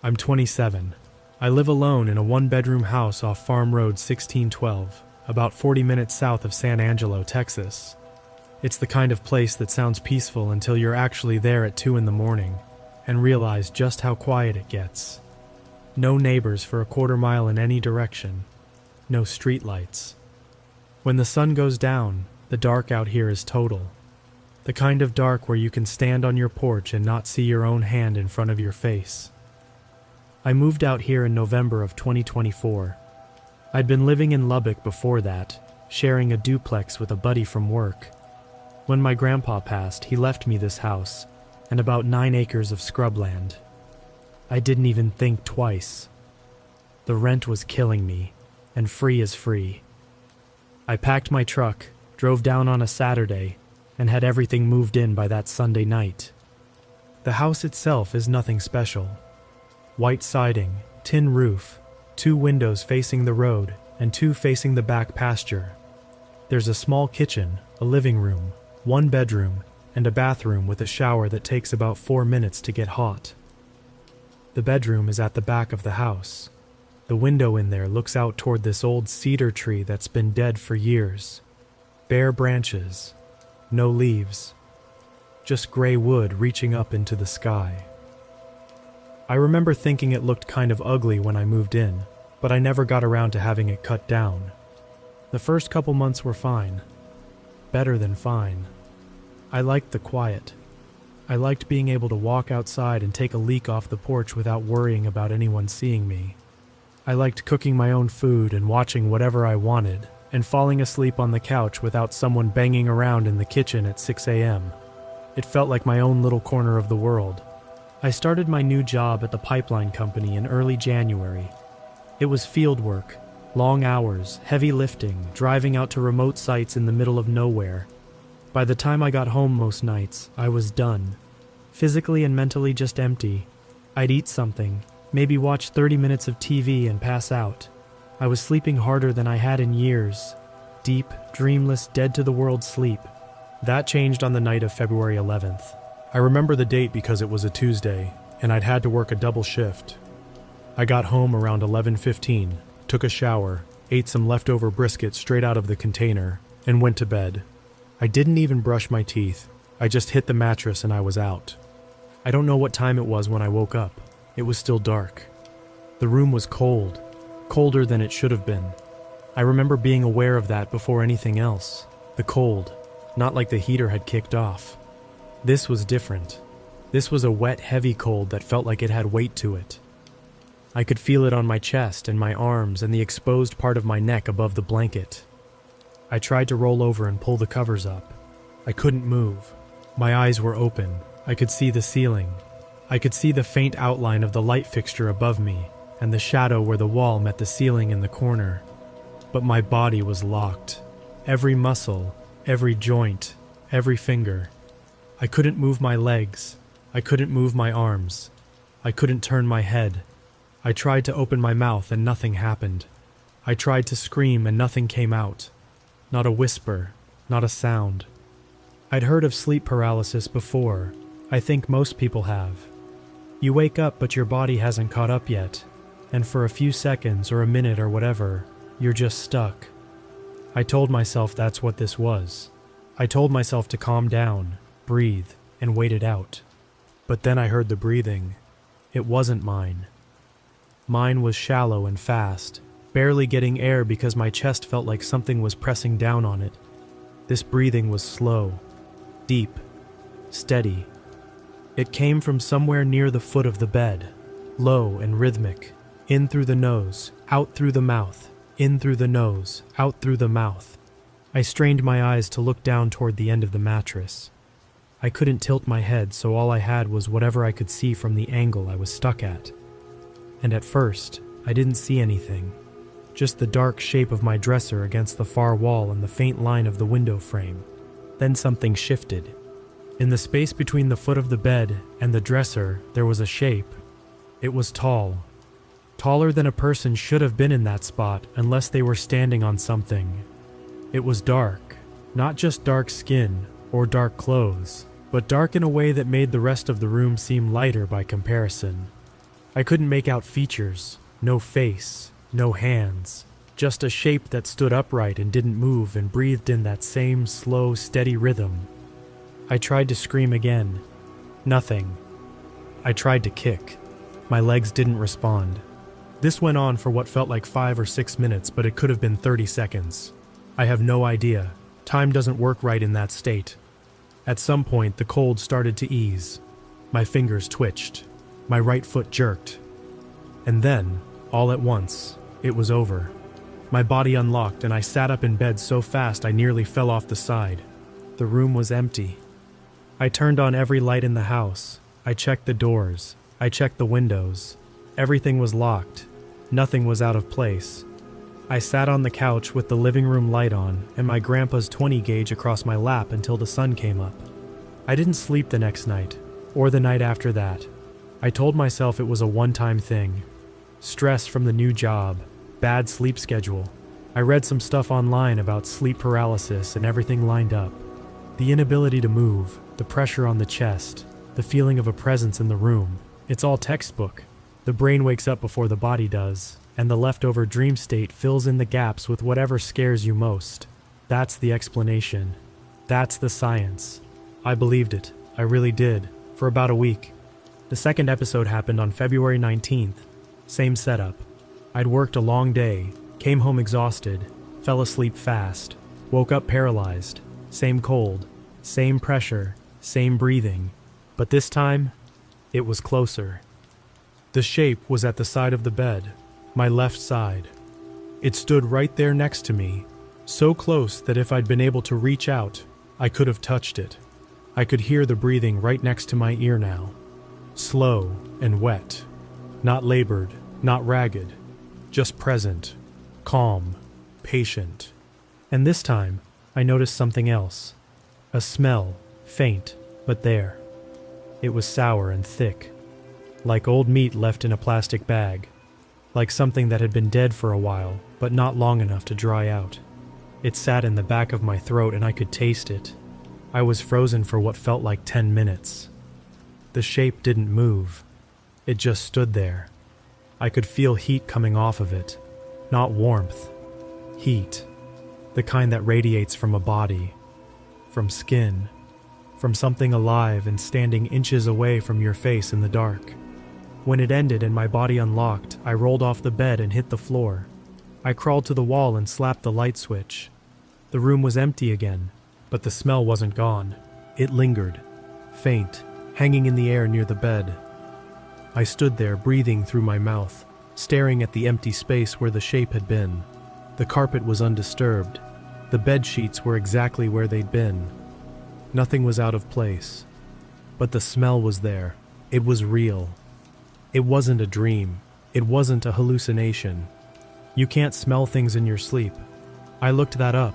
I'm 27. I live alone in a one-bedroom house off Farm Road 1612, about 40 minutes south of San Angelo, Texas. It's the kind of place that sounds peaceful until you're actually there at 2 in the morning and realize just how quiet it gets. No neighbors for a quarter mile in any direction. No streetlights. When the sun goes down, the dark out here is total. The kind of dark where you can stand on your porch and not see your own hand in front of your face. I moved out here in November of 2024. I'd been living in Lubbock before that, sharing a duplex with a buddy from work. When my grandpa passed, he left me this house and about 9 acres of scrubland. I didn't even think twice. The rent was killing me, and free is free. I packed my truck, drove down on a Saturday, and had everything moved in by that Sunday night. The house itself is nothing special. White siding, tin roof, 2 windows facing the road, and 2 facing the back pasture. There's a small kitchen, a living room, 1 bedroom, and a bathroom with a shower that takes about 4 minutes to get hot. The bedroom is at the back of the house. The window in there looks out toward this old cedar tree that's been dead for years. Bare branches, no leaves, just gray wood reaching up into the sky. I remember thinking it looked kind of ugly when I moved in, but I never got around to having it cut down. The first couple months were fine. Better than fine. I liked the quiet. I liked being able to walk outside and take a leak off the porch without worrying about anyone seeing me. I liked cooking my own food and watching whatever I wanted, and falling asleep on the couch without someone banging around in the kitchen at 6 a.m. It felt like my own little corner of the world. I started my new job at the pipeline company in early January. It was field work, long hours, heavy lifting, driving out to remote sites in the middle of nowhere. By the time I got home most nights, I was done. Physically and mentally just empty. I'd eat something, maybe watch 30 minutes of TV and pass out. I was sleeping harder than I had in years. Deep, dreamless, dead-to-the-world sleep. That changed on the night of February 11th. I remember the date because it was a Tuesday, and I'd had to work a double shift. I got home around 11:15, took a shower, ate some leftover brisket straight out of the container, and went to bed. I didn't even brush my teeth. I just hit the mattress and I was out. I don't know what time it was when I woke up. It was still dark. The room was cold, colder than it should have been. I remember being aware of that before anything else. The cold, not like the heater had kicked off. This was different. This was a wet, heavy cold that felt like it had weight to it. I could feel it on my chest and my arms and the exposed part of my neck above the blanket. I tried to roll over and pull the covers up. I couldn't move. My eyes were open. I could see the ceiling. I could see the faint outline of the light fixture above me and the shadow where the wall met the ceiling in the corner. But my body was locked. Every muscle, every joint, every finger. I couldn't move my legs. I couldn't move my arms. I couldn't turn my head. I tried to open my mouth and nothing happened. I tried to scream and nothing came out. Not a whisper, not a sound. I'd heard of sleep paralysis before. I think most people have. You wake up but your body hasn't caught up yet, and for a few seconds or a minute or whatever, you're just stuck. I told myself that's what this was. I told myself to calm down, breathe, and wait it out. But then I heard the breathing. It wasn't mine. Mine was shallow and fast, barely getting air because my chest felt like something was pressing down on it. This breathing was slow, deep, steady. It came from somewhere near the foot of the bed, low and rhythmic, in through the nose, out through the mouth, in through the nose, out through the mouth. I strained my eyes to look down toward the end of the mattress. I couldn't tilt my head, so all I had was whatever I could see from the angle I was stuck at. And at first, I didn't see anything. Just the dark shape of my dresser against the far wall and the faint line of the window frame. Then something shifted. In the space between the foot of the bed and the dresser, there was a shape. It was tall. Taller than a person should have been in that spot unless they were standing on something. It was dark. Not just dark skin or dark clothes, but dark in a way that made the rest of the room seem lighter by comparison. I couldn't make out features, no face, no hands, just a shape that stood upright and didn't move and breathed in that same slow, steady rhythm. I tried to scream again. Nothing. I tried to kick. My legs didn't respond. This went on for what felt like 5 or 6 minutes, but it could have been 30 seconds. I have no idea. Time doesn't work right in that state. At some point, the cold started to ease. My fingers twitched. My right foot jerked. And then, all at once, it was over. My body unlocked and I sat up in bed so fast I nearly fell off the side. The room was empty. I turned on every light in the house. I checked the doors. I checked the windows. Everything was locked. Nothing was out of place. I sat on the couch with the living room light on and my grandpa's 20 gauge across my lap until the sun came up. I didn't sleep the next night, or the night after that. I told myself it was a one-time thing. Stress from the new job, bad sleep schedule. I read some stuff online about sleep paralysis and everything lined up. The inability to move, the pressure on the chest, the feeling of a presence in the room. It's all textbook. The brain wakes up before the body does, and the leftover dream state fills in the gaps with whatever scares you most. That's the explanation. That's the science. I believed it. I really did. For about a week. The second episode happened on February 19th. Same setup. I'd worked a long day, came home exhausted, fell asleep fast, woke up paralyzed. Same cold, same pressure, same breathing. But this time, it was closer. The shape was at the side of the bed, my left side. It stood right there next to me, so close that if I'd been able to reach out, I could have touched it. I could hear the breathing right next to my ear now. Slow and wet. Not labored, not ragged. Just present, calm, patient. And this time, I noticed something else. A smell, faint, but there. It was sour and thick. Like old meat left in a plastic bag. Like something that had been dead for a while, but not long enough to dry out. It sat in the back of my throat and I could taste it. I was frozen for what felt like 10 minutes. The shape didn't move. It just stood there. I could feel heat coming off of it. Not warmth. Heat. The kind that radiates from a body. From skin. From something alive and standing inches away from your face in the dark. When it ended and my body unlocked, I rolled off the bed and hit the floor. I crawled to the wall and slapped the light switch. The room was empty again, but the smell wasn't gone. It lingered, faint, hanging in the air near the bed. I stood there, breathing through my mouth, staring at the empty space where the shape had been. The carpet was undisturbed. The bed sheets were exactly where they'd been. Nothing was out of place. But the smell was there. It was real. It wasn't a dream. It wasn't a hallucination. You can't smell things in your sleep. I looked that up.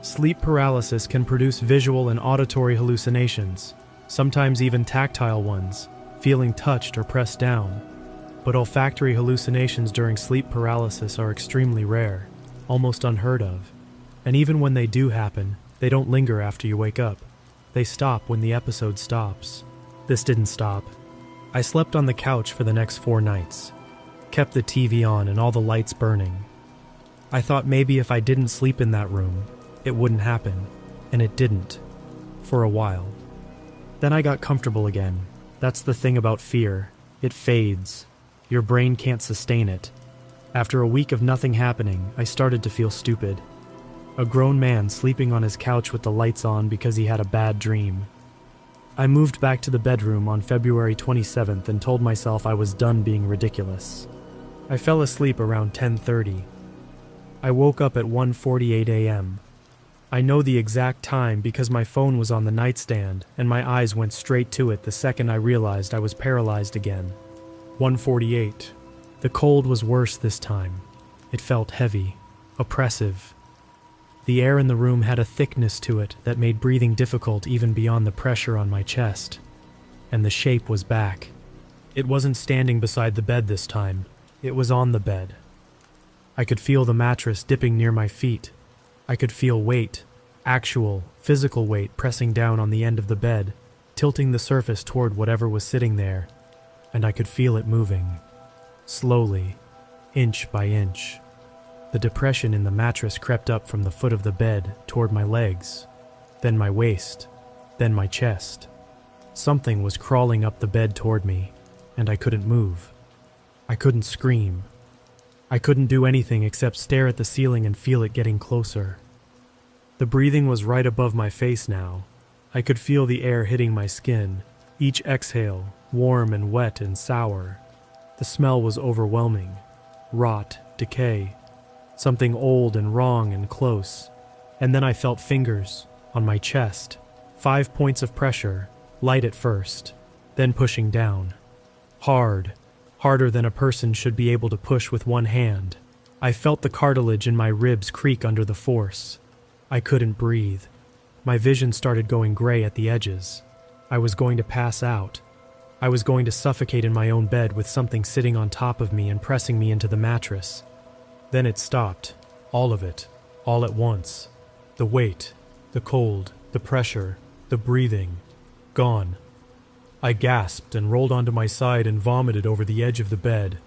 Sleep paralysis can produce visual and auditory hallucinations, sometimes even tactile ones, feeling touched or pressed down. But olfactory hallucinations during sleep paralysis are extremely rare, almost unheard of. And even when they do happen, they don't linger after you wake up. They stop when the episode stops. This didn't stop. I slept on the couch for the next 4 nights, kept the TV on and all the lights burning. I thought maybe if I didn't sleep in that room, it wouldn't happen, and it didn't, for a while. Then I got comfortable again. That's the thing about fear. It fades. Your brain can't sustain it. After a week of nothing happening, I started to feel stupid. A grown man sleeping on his couch with the lights on because he had a bad dream. I moved back to the bedroom on February 27th and told myself I was done being ridiculous. I fell asleep around 10:30. I woke up at 1:48 a.m. I know the exact time because my phone was on the nightstand and my eyes went straight to it the second I realized I was paralyzed again. 1:48. The cold was worse this time. It felt heavy, oppressive. The air in the room had a thickness to it that made breathing difficult even beyond the pressure on my chest. And the shape was back. It wasn't standing beside the bed this time. It was on the bed. I could feel the mattress dipping near my feet. I could feel weight, actual, physical weight pressing down on the end of the bed, tilting the surface toward whatever was sitting there, and I could feel it moving. Slowly, inch by inch, the depression in the mattress crept up from the foot of the bed toward my legs, then my waist, then my chest. Something was crawling up the bed toward me, and I couldn't move. I couldn't scream. I couldn't do anything except stare at the ceiling and feel it getting closer. The breathing was right above my face now. I could feel the air hitting my skin, each exhale warm and wet and sour. The smell was overwhelming. Rot, decay, something old and wrong and close. And then I felt fingers on my chest, 5 points of pressure, light at first, then pushing down. Hard, harder than a person should be able to push with one hand. I felt the cartilage in my ribs creak under the force. I couldn't breathe. My vision started going gray at the edges. I was going to pass out. I was going to suffocate in my own bed with something sitting on top of me and pressing me into the mattress. Then it stopped. All of it. All at once. The weight, the cold, the pressure, the breathing. Gone. I gasped and rolled onto my side and vomited over the edge of the bed.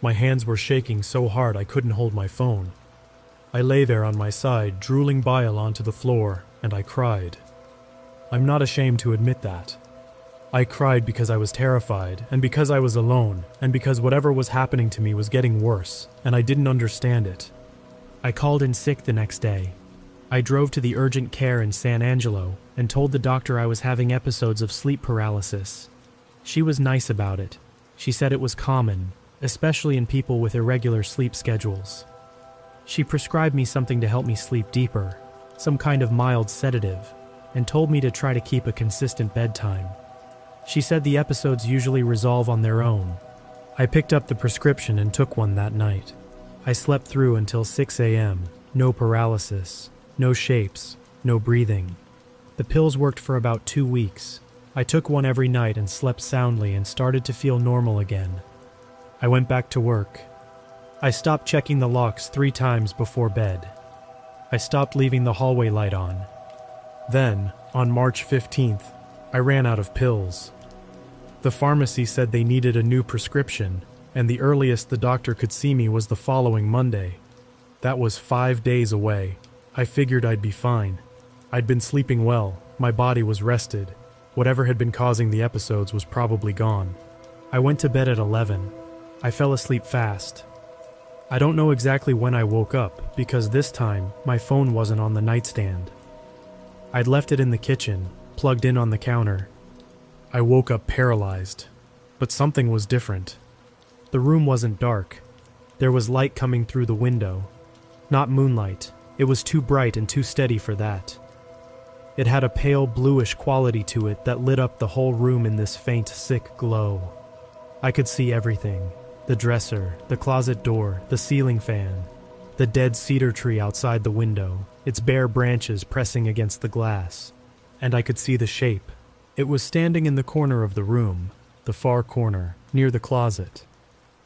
My hands were shaking so hard I couldn't hold my phone. I lay there on my side, drooling bile onto the floor, and I cried. I'm not ashamed to admit that. I cried because I was terrified, and because I was alone, and because whatever was happening to me was getting worse, and I didn't understand it. I called in sick the next day. I drove to the urgent care in San Angelo and told the doctor I was having episodes of sleep paralysis. She was nice about it. She said it was common, especially in people with irregular sleep schedules. She prescribed me something to help me sleep deeper, some kind of mild sedative, and told me to try to keep a consistent bedtime. She said the episodes usually resolve on their own. I picked up the prescription and took one that night. I slept through until 6 a.m., no paralysis, no shapes, no breathing. The pills worked for about 2 weeks. I took one every night and slept soundly and started to feel normal again. I went back to work. I stopped checking the locks 3 times before bed. I stopped leaving the hallway light on. Then, on March 15th, I ran out of pills. The pharmacy said they needed a new prescription, and the earliest the doctor could see me was the following Monday. That was 5 days away. I figured I'd be fine. I'd been sleeping well, my body was rested. Whatever had been causing the episodes was probably gone. I went to bed at 11. I fell asleep fast. I don't know exactly when I woke up, because this time my phone wasn't on the nightstand. I'd left it in the kitchen, plugged in on the counter. I woke up paralyzed, but something was different. The room wasn't dark. There was light coming through the window. Not moonlight. It was too bright and too steady for that. It had a pale bluish quality to it that lit up the whole room in this faint, sick glow. I could see everything. The dresser, the closet door, the ceiling fan, the dead cedar tree outside the window, its bare branches pressing against the glass. And I could see the shape. It was standing in the corner of the room, the far corner, near the closet.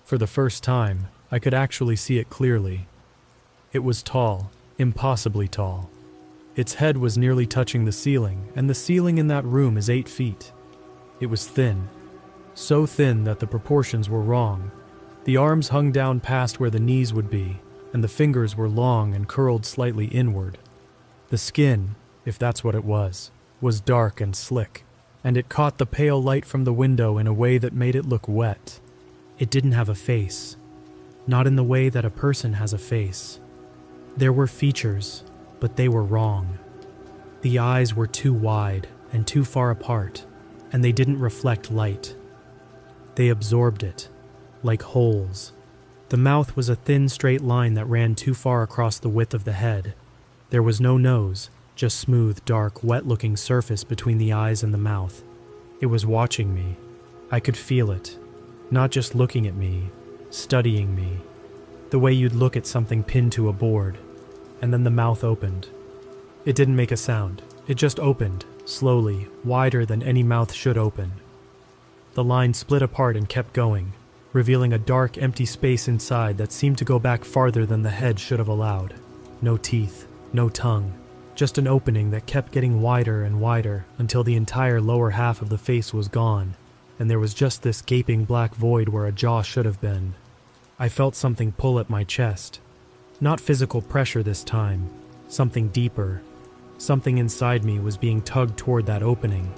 For the first time, I could actually see it clearly. It was tall, impossibly tall. Its head was nearly touching the ceiling, and the ceiling in that room is 8 feet. It was thin, so thin that the proportions were wrong. The arms hung down past where the knees would be, and the fingers were long and curled slightly inward. The skin, if that's what it was dark and slick, and it caught the pale light from the window in a way that made it look wet. It didn't have a face, not in the way that a person has a face. There were features, but they were wrong. The eyes were too wide and too far apart, and they didn't reflect light. They absorbed it, like holes. The mouth was a thin, straight line that ran too far across the width of the head. There was no nose, just smooth, dark, wet-looking surface between the eyes and the mouth. It was watching me. I could feel it. Not just looking at me, studying me. The way you'd look at something pinned to a board. And then the mouth opened. It didn't make a sound. It just opened, slowly, wider than any mouth should open. The line split apart and kept going, revealing a dark, empty space inside that seemed to go back farther than the head should have allowed. No teeth, no tongue, just an opening that kept getting wider and wider until the entire lower half of the face was gone, and there was just this gaping black void where a jaw should have been. I felt something pull at my chest. Not physical pressure this time, something deeper. Something inside me was being tugged toward that opening.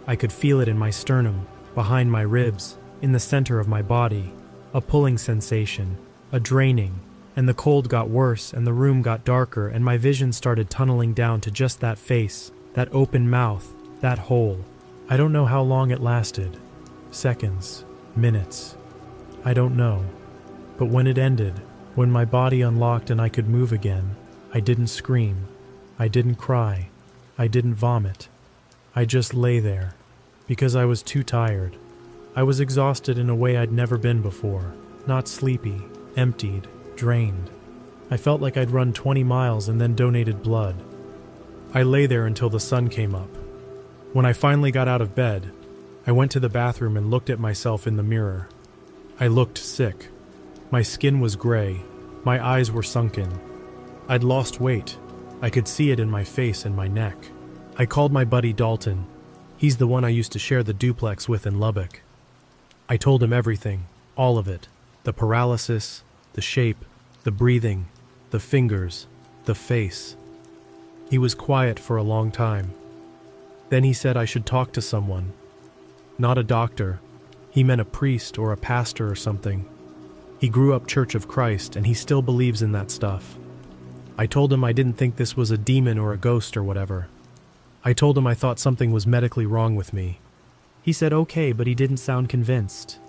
I could feel it in my sternum, behind my ribs, in the center of my body. A pulling sensation, a draining, and the cold got worse and the room got darker and my vision started tunneling down to just that face, that open mouth, that hole. I don't know how long it lasted. Seconds, minutes. I don't know. But when it ended, when my body unlocked and I could move again, I didn't scream. I didn't cry. I didn't vomit. I just lay there, because I was too tired. I was exhausted in a way I'd never been before. Not sleepy, emptied, drained. I felt like I'd run 20 miles and then donated blood. I lay there until the sun came up. When I finally got out of bed, I went to the bathroom and looked at myself in the mirror. I looked sick. My skin was gray. My eyes were sunken. I'd lost weight. I could see it in my face and my neck. I called my buddy Dalton. He's the one I used to share the duplex with in Lubbock. I told him everything, all of it. The paralysis, the shape, the breathing, the fingers, the face. He was quiet for a long time. Then he said I should talk to someone. Not a doctor. He meant a priest or a pastor or something. He grew up Church of Christ and he still believes in that stuff. I told him I didn't think this was a demon or a ghost or whatever. I told him I thought something was medically wrong with me. He said okay, but he didn't sound convinced.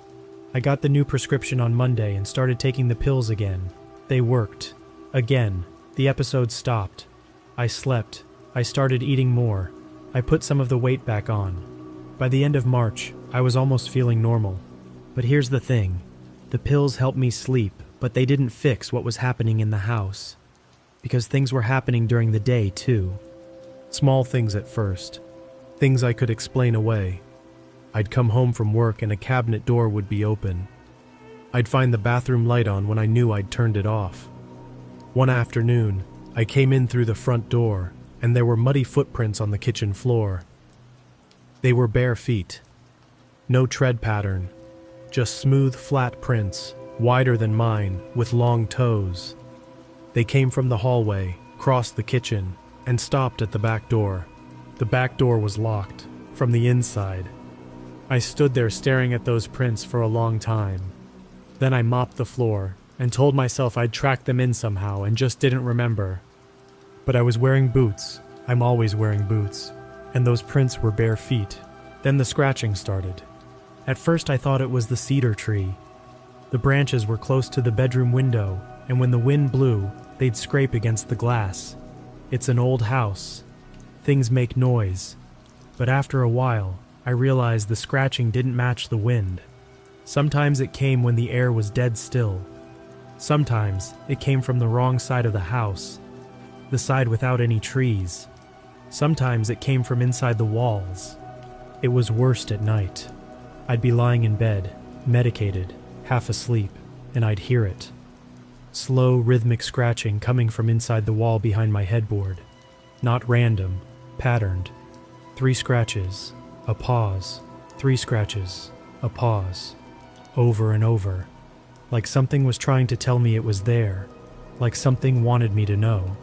I got the new prescription on Monday and started taking the pills again. They worked. Again, the episode stopped. I slept. I started eating more. I put some of the weight back on. By the end of March, I was almost feeling normal. But here's the thing. The pills helped me sleep, but they didn't fix what was happening in the house. Because things were happening during the day, too. Small things at first. Things I could explain away. I'd come home from work and a cabinet door would be open. I'd find the bathroom light on when I knew I'd turned it off. One afternoon, I came in through the front door, and there were muddy footprints on the kitchen floor. They were bare feet. No tread pattern. Just smooth, flat prints, wider than mine, with long toes. They came from the hallway, crossed the kitchen, and stopped at the back door. The back door was locked, from the inside. I stood there staring at those prints for a long time. Then I mopped the floor, and told myself I'd track them in somehow and just didn't remember. But I was wearing boots. I'm always wearing boots. And those prints were bare feet. Then the scratching started. At first I thought it was the cedar tree. The branches were close to the bedroom window, and when the wind blew, they'd scrape against the glass. It's an old house. Things make noise. But after a while, I realized the scratching didn't match the wind. Sometimes it came when the air was dead still. Sometimes it came from the wrong side of the house, the side without any trees. Sometimes it came from inside the walls. It was worst at night. I'd be lying in bed, medicated, half asleep, and I'd hear it. Slow, rhythmic scratching coming from inside the wall behind my headboard. Not random, patterned. 3 scratches, a pause, 3 scratches, a pause. Over and over. Like something was trying to tell me it was there. Like something wanted me to know.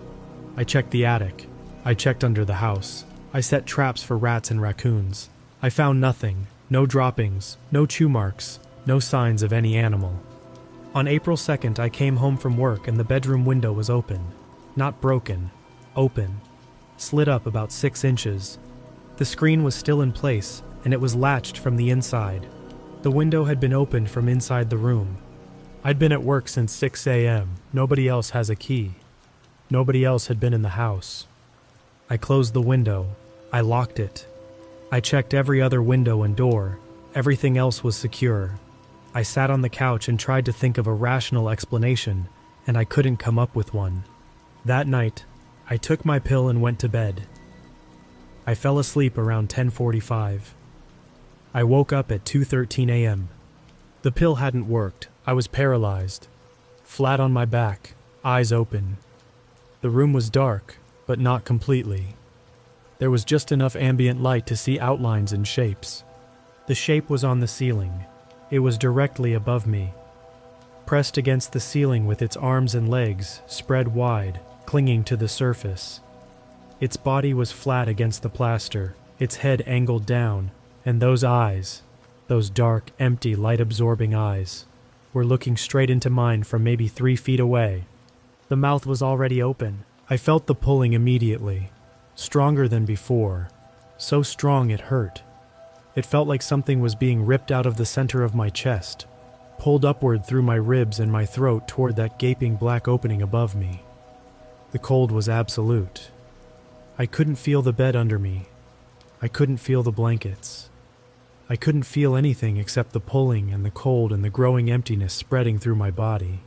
I checked the attic. I checked under the house. I set traps for rats and raccoons. I found nothing. No droppings, no chew marks, no signs of any animal. On April 2nd, I came home from work and the bedroom window was open. Not broken. Open. Slid up about 6 inches. The screen was still in place, and it was latched from the inside. The window had been opened from inside the room. I'd been at work since 6 a.m. Nobody else has a key. Nobody else had been in the house. I closed the window. I locked it. I checked every other window and door. Everything else was secure. I sat on the couch and tried to think of a rational explanation, and I couldn't come up with one. That night, I took my pill and went to bed. I fell asleep around 10:45. I woke up at 2:13 a.m. The pill hadn't worked. I was paralyzed. Flat on my back, eyes open. The room was dark, but not completely. There was just enough ambient light to see outlines and shapes. The shape was on the ceiling. It was directly above me. pressed against the ceiling with its arms and legs spread wide, clinging to the surface. Its body was flat against the plaster, its head angled down, and those eyes, those dark, empty, light-absorbing eyes, were looking straight into mine from maybe 3 feet away. The mouth was already open. I felt the pulling immediately, stronger than before, so strong it hurt. It felt like something was being ripped out of the center of my chest, pulled upward through my ribs and my throat toward that gaping black opening above me. The cold was absolute. I couldn't feel the bed under me. I couldn't feel the blankets. I couldn't feel anything except the pulling and the cold and the growing emptiness spreading through my body.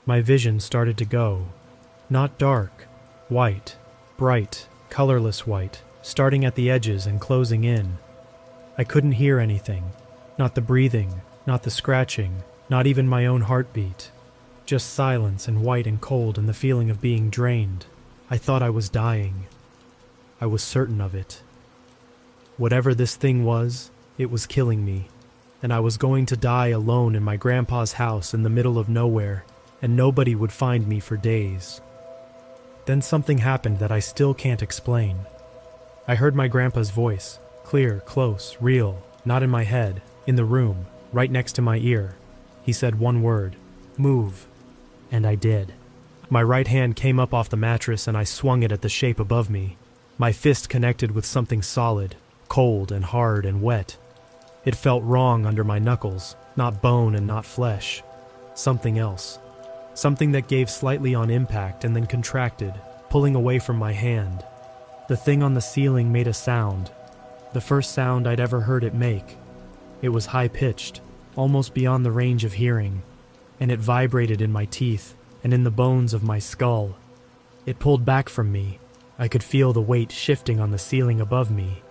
My vision started to go. Not dark, white, bright, colorless white, starting at the edges and closing in. I couldn't hear anything. Not the breathing, not the scratching, not even my own heartbeat. Just silence and white and cold and the feeling of being drained. I thought I was dying. I was certain of it. Whatever this thing was, it was killing me, and I was going to die alone in my grandpa's house in the middle of nowhere, and nobody would find me for days. Then something happened that I still can't explain. I heard my grandpa's voice, clear, close, real, not in my head, in the room, right next to my ear. He said one word, "Move," and I did. My right hand came up off the mattress and I swung it at the shape above me. My fist connected with something solid, cold and hard and wet. It felt wrong under my knuckles, not bone and not flesh. Something else. Something that gave slightly on impact and then contracted, pulling away from my hand. The thing on the ceiling made a sound. The first sound I'd ever heard it make. It was high-pitched, almost beyond the range of hearing, and it vibrated in my teeth and in the bones of my skull. It pulled back from me. I could feel the weight shifting on the ceiling above me.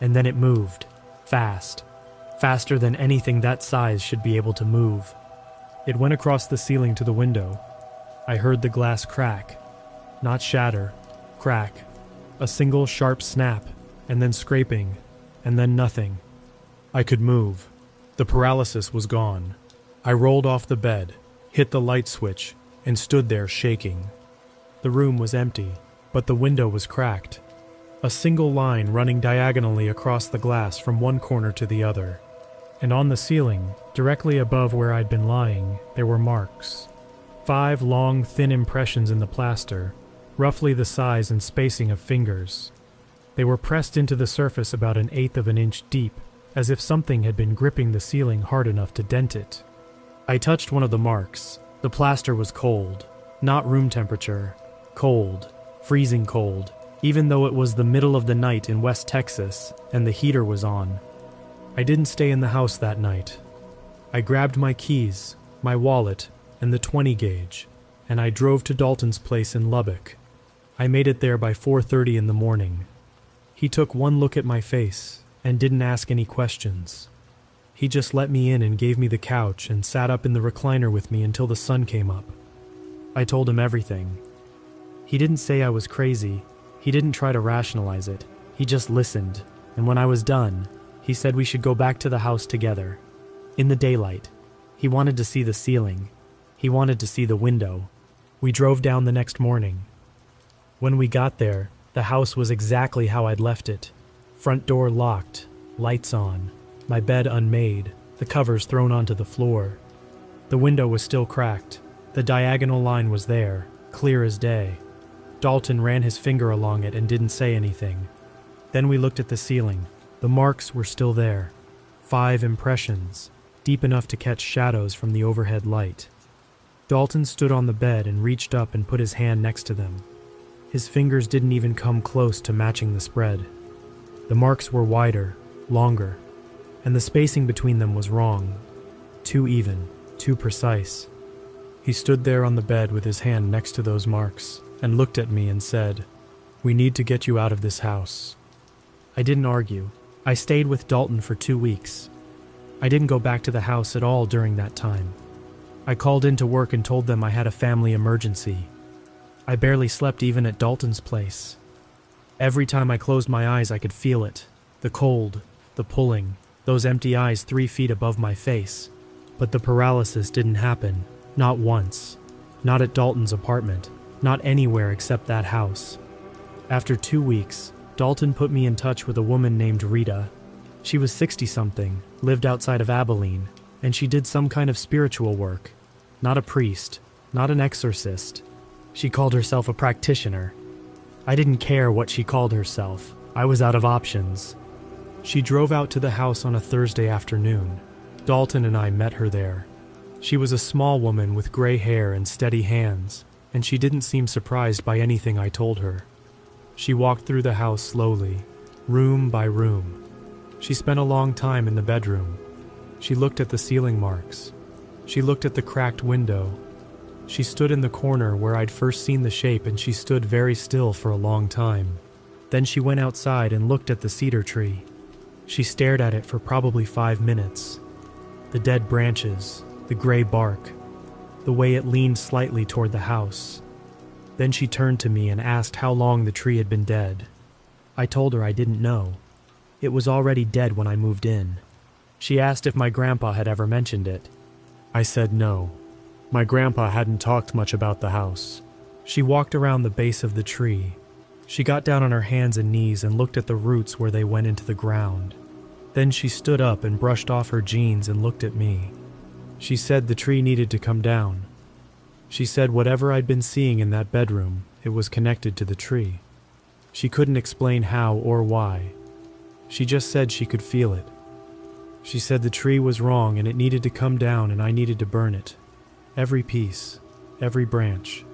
And then it moved, fast. Faster than anything that size should be able to move. It went across the ceiling to the window. I heard the glass crack. Not shatter, crack. A single sharp snap, and then scraping, and then nothing. I could move. The paralysis was gone. I rolled off the bed, hit the light switch, and stood there shaking. The room was empty, but the window was cracked. A single line running diagonally across the glass from one corner to the other. And on the ceiling, directly above where I'd been lying, there were marks. 5 long, thin impressions in the plaster, roughly the size and spacing of fingers. They were pressed into the surface about 1/8 of an inch deep, as if something had been gripping the ceiling hard enough to dent it. I touched one of the marks. The plaster was cold, not room temperature. Cold, freezing cold, even though it was the middle of the night in West Texas and the heater was on. I didn't stay in the house that night. I grabbed my keys, my wallet, and the 20 gauge, and I drove to Dalton's place in Lubbock. I made it there by 4:30 in the morning. He took one look at my face and didn't ask any questions. He just let me in and gave me the couch and sat up in the recliner with me until the sun came up. I told him everything. He didn't say I was crazy. He didn't try to rationalize it. He just listened, and when I was done, he said we should go back to the house together. In the daylight. He wanted to see the ceiling. He wanted to see the window. We drove down the next morning. When we got there, the house was exactly how I'd left it. Front door locked, lights on, my bed unmade, the covers thrown onto the floor. The window was still cracked. The diagonal line was there, clear as day. Dalton ran his finger along it and didn't say anything. Then we looked at the ceiling. The marks were still there. 5 impressions, deep enough to catch shadows from the overhead light. Dalton stood on the bed and reached up and put his hand next to them. His fingers didn't even come close to matching the spread. The marks were wider, longer, and the spacing between them was wrong. Too even, too precise. He stood there on the bed with his hand next to those marks and looked at me and said, "We need to get you out of this house." I didn't argue. I stayed with Dalton for 2 weeks. I didn't go back to the house at all during that time. I called into work and told them I had a family emergency. I barely slept even at Dalton's place. Every time I closed my eyes I could feel it. The cold, the pulling, those empty eyes 3 feet above my face. But the paralysis didn't happen. Not once. Not at Dalton's apartment. Not anywhere except that house. After 2 weeks, Dalton put me in touch with a woman named Rita. She was 60-something, lived outside of Abilene, and she did some kind of spiritual work. Not a priest, not an exorcist. She called herself a practitioner. I didn't care what she called herself. I was out of options. She drove out to the house on a Thursday afternoon. Dalton and I met her there. She was a small woman with gray hair and steady hands, and she didn't seem surprised by anything I told her. She walked through the house slowly, room by room. She spent a long time in the bedroom. She looked at the ceiling marks. She looked at the cracked window. She stood in the corner where I'd first seen the shape, and she stood very still for a long time. Then she went outside and looked at the cedar tree. She stared at it for probably 5 minutes. The dead branches, the gray bark, the way it leaned slightly toward the house. Then she turned to me and asked how long the tree had been dead. I told her I didn't know. It was already dead when I moved in. She asked if my grandpa had ever mentioned it. I said no. My grandpa hadn't talked much about the house. She walked around the base of the tree. She got down on her hands and knees and looked at the roots where they went into the ground. Then she stood up and brushed off her jeans and looked at me. She said the tree needed to come down. She said whatever I'd been seeing in that bedroom, it was connected to the tree. She couldn't explain how or why. She just said she could feel it. She said the tree was wrong and it needed to come down and I needed to burn it. Every piece, every branch.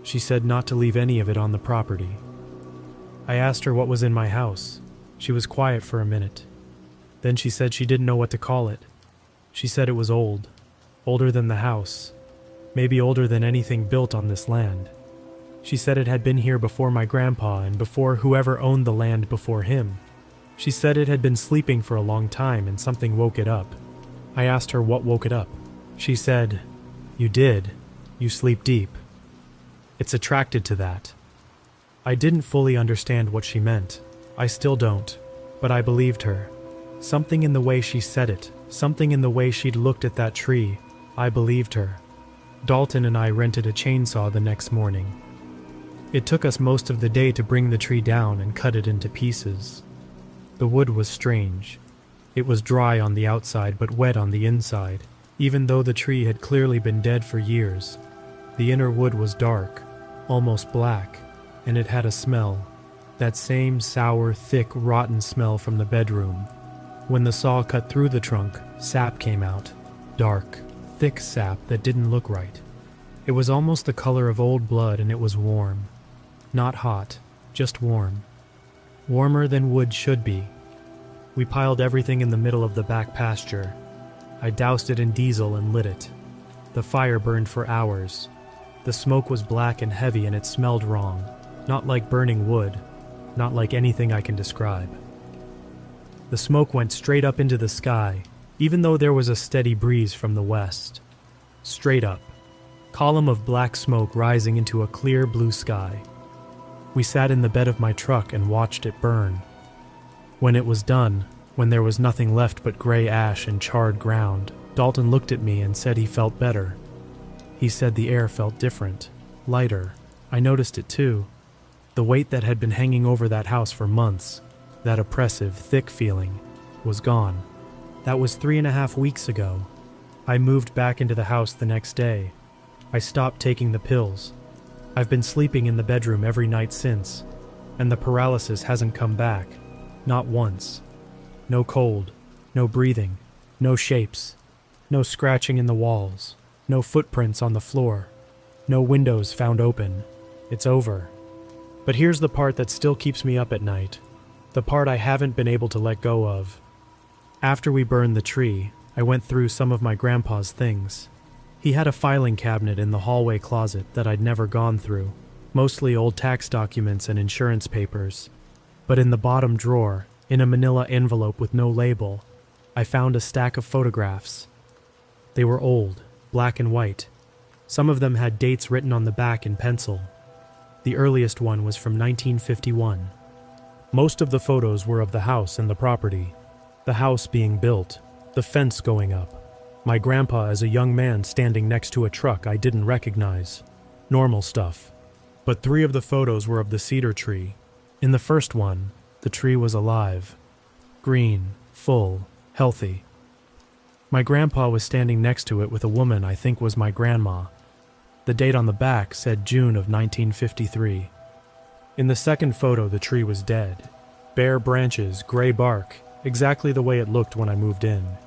She said not to leave any of it on the property. I asked her what was in my house. She was quiet for a minute. Then she said she didn't know what to call it. She said it was old, older than the house, maybe older than anything built on this land. She said it had been here before my grandpa and before whoever owned the land before him. She said it had been sleeping for a long time and something woke it up. I asked her what woke it up. She said, "You did. You sleep deep. It's attracted to that." I didn't fully understand what she meant. I still don't, but I believed her. Something in the way she said it, something in the way she'd looked at that tree, I believed her. Dalton and I rented a chainsaw the next morning. It took us most of the day to bring the tree down and cut it into pieces. The wood was strange. It was dry on the outside but wet on the inside, even though the tree had clearly been dead for years. The inner wood was dark, almost black, and it had a smell. That same sour, thick, rotten smell from the bedroom. When the saw cut through the trunk, sap came out. Dark, thick sap that didn't look right. It was almost the color of old blood and it was warm. Not hot, just warm. Warmer than wood should be. We piled everything in the middle of the back pasture. I doused it in diesel and lit it. The fire burned for hours. The smoke was black and heavy and it smelled wrong. Not like burning wood. Not like anything I can describe. The smoke went straight up into the sky, even though there was a steady breeze from the west. Straight up. Column of black smoke rising into a clear blue sky. We sat in the bed of my truck and watched it burn. When it was done, when there was nothing left but gray ash and charred ground, Dalton looked at me and said he felt better. He said the air felt different, lighter. I noticed it too. The weight that had been hanging over that house for months, that oppressive, thick feeling, was gone. That was 3.5 weeks ago. I moved back into the house the next day. I stopped taking the pills. I've been sleeping in the bedroom every night since, and the paralysis hasn't come back. Not once. No cold, no breathing, no shapes, no scratching in the walls, no footprints on the floor, no windows found open. It's over. But here's the part that still keeps me up at night. The part I haven't been able to let go of. After we burned the tree, I went through some of my grandpa's things. He had a filing cabinet in the hallway closet that I'd never gone through, mostly old tax documents and insurance papers. But in the bottom drawer, in a manila envelope with no label, I found a stack of photographs. They were old, black and white. Some of them had dates written on the back in pencil. The earliest one was from 1951. Most of the photos were of the house and the property. The house being built, the fence going up. My grandpa as a young man standing next to a truck I didn't recognize. Normal stuff. But 3 of the photos were of the cedar tree. In the first one, the tree was alive. Green, full, healthy. My grandpa was standing next to it with a woman I think was my grandma. The date on the back said June of 1953. In the second photo, the tree was dead. Bare branches, gray bark, exactly the way it looked when I moved in.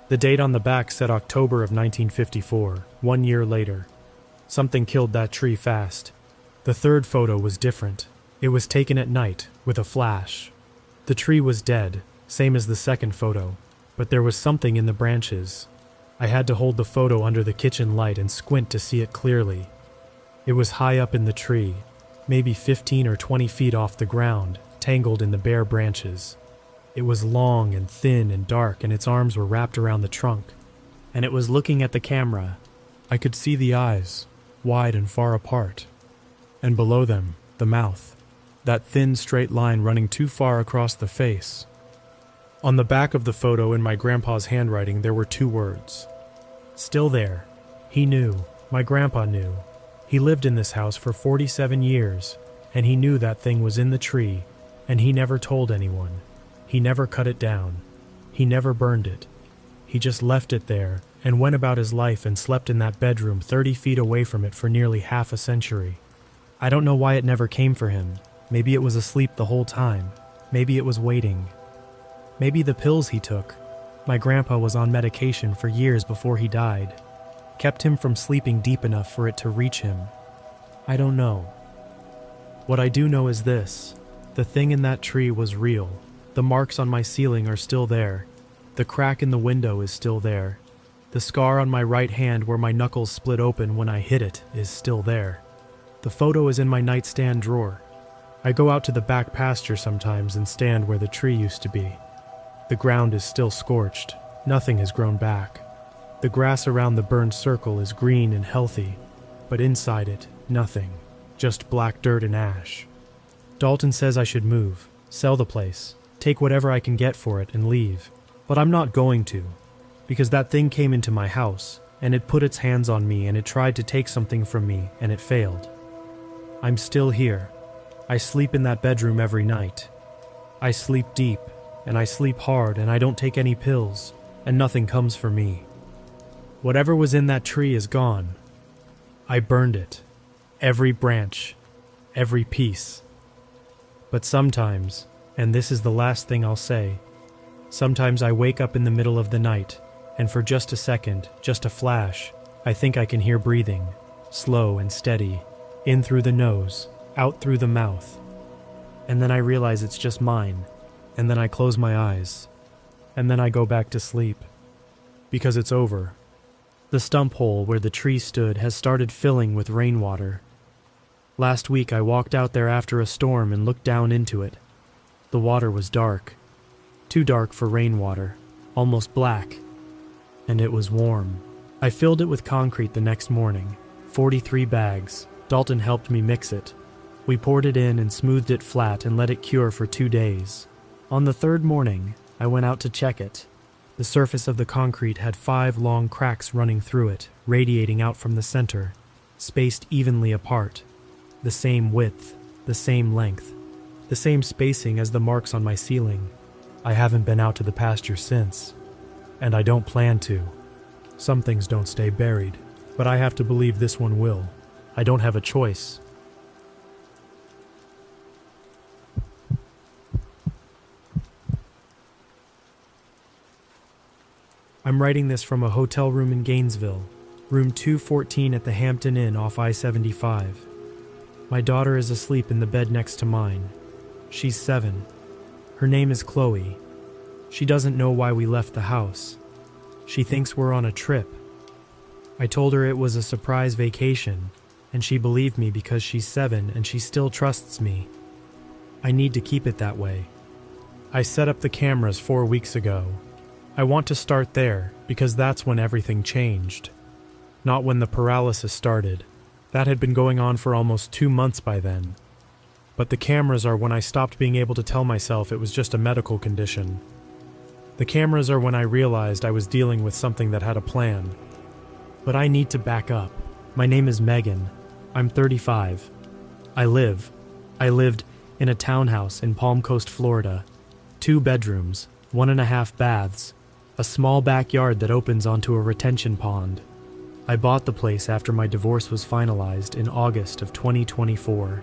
The date on the back said October of 1954, 1 year later. Something killed that tree fast. The third photo was different. It was taken at night, with a flash. The tree was dead, same as the second photo, but there was something in the branches. I had to hold the photo under the kitchen light and squint to see it clearly. It was high up in the tree, maybe 15 or 20 feet off the ground, tangled in the bare branches. It was long and thin and dark, and its arms were wrapped around the trunk. And it was looking at the camera. I could see the eyes, wide and far apart. And below them, the mouth. That thin, straight line running too far across the face. On the back of the photo in my grandpa's handwriting, there were 2 words. Still there. He knew. My grandpa knew. He lived in this house for 47 years, and he knew that thing was in the tree, and he never told anyone. He never cut it down. He never burned it. He just left it there and went about his life and slept in that bedroom 30 feet away from it for nearly half a century. I don't know why it never came for him. Maybe it was asleep the whole time. Maybe it was waiting. Maybe the pills he took. My grandpa was on medication for years before he died. Kept him from sleeping deep enough for it to reach him. I don't know. What I do know is this. The thing in that tree was real. The marks on my ceiling are still there. The crack in the window is still there. The scar on my right hand where my knuckles split open when I hit it is still there. The photo is in my nightstand drawer. I go out to the back pasture sometimes and stand where the tree used to be. The ground is still scorched. Nothing has grown back. The grass around the burned circle is green and healthy, but inside it, nothing. Just black dirt and ash. Dalton says I should move, sell the place, take whatever I can get for it and leave. But I'm not going to, because that thing came into my house, and it put its hands on me and it tried to take something from me, and it failed. I'm still here. I sleep in that bedroom every night. I sleep deep, and I sleep hard, and I don't take any pills, and nothing comes for me. Whatever was in that tree is gone. I burned it. Every branch. Every piece. But sometimes, and this is the last thing I'll say, sometimes I wake up in the middle of the night, and for just a second, just a flash, I think I can hear breathing, slow and steady, in through the nose, out through the mouth. And then I realize it's just mine, and then I close my eyes, and then I go back to sleep. Because it's over. The stump hole where the tree stood has started filling with rainwater. Last week I walked out there after a storm and looked down into it. The water was dark. Too dark for rainwater, almost black. And it was warm. I filled it with concrete the next morning, 43 bags. Dalton helped me mix it. We poured it in and smoothed it flat and let it cure for 2 days. On the 3rd morning, I went out to check it. The surface of the concrete had 5 long cracks running through it, radiating out from the center, spaced evenly apart. The same width, the same length, the same spacing as the marks on my ceiling. I haven't been out to the pasture since, and I don't plan to. Some things don't stay buried, but I have to believe this one will. I don't have a choice. I'm writing this from a hotel room in Gainesville, room 214 at the Hampton Inn off I-75. My daughter is asleep in the bed next to mine. She's 7. Her name is Chloe. She doesn't know why we left the house. She thinks we're on a trip. I told her it was a surprise vacation, and she believed me because she's 7 and she still trusts me. I need to keep it that way. I set up the cameras 4 weeks ago. I want to start there because that's when everything changed. Not when the paralysis started. That had been going on for almost 2 months by then. But the cameras are when I stopped being able to tell myself it was just a medical condition. The cameras are when I realized I was dealing with something that had a plan. But I need to back up. My name is Megan. I'm 35. I lived in a townhouse in Palm Coast, Florida. 2 bedrooms, 1.5 baths, a small backyard that opens onto a retention pond. I bought the place after my divorce was finalized in August of 2024.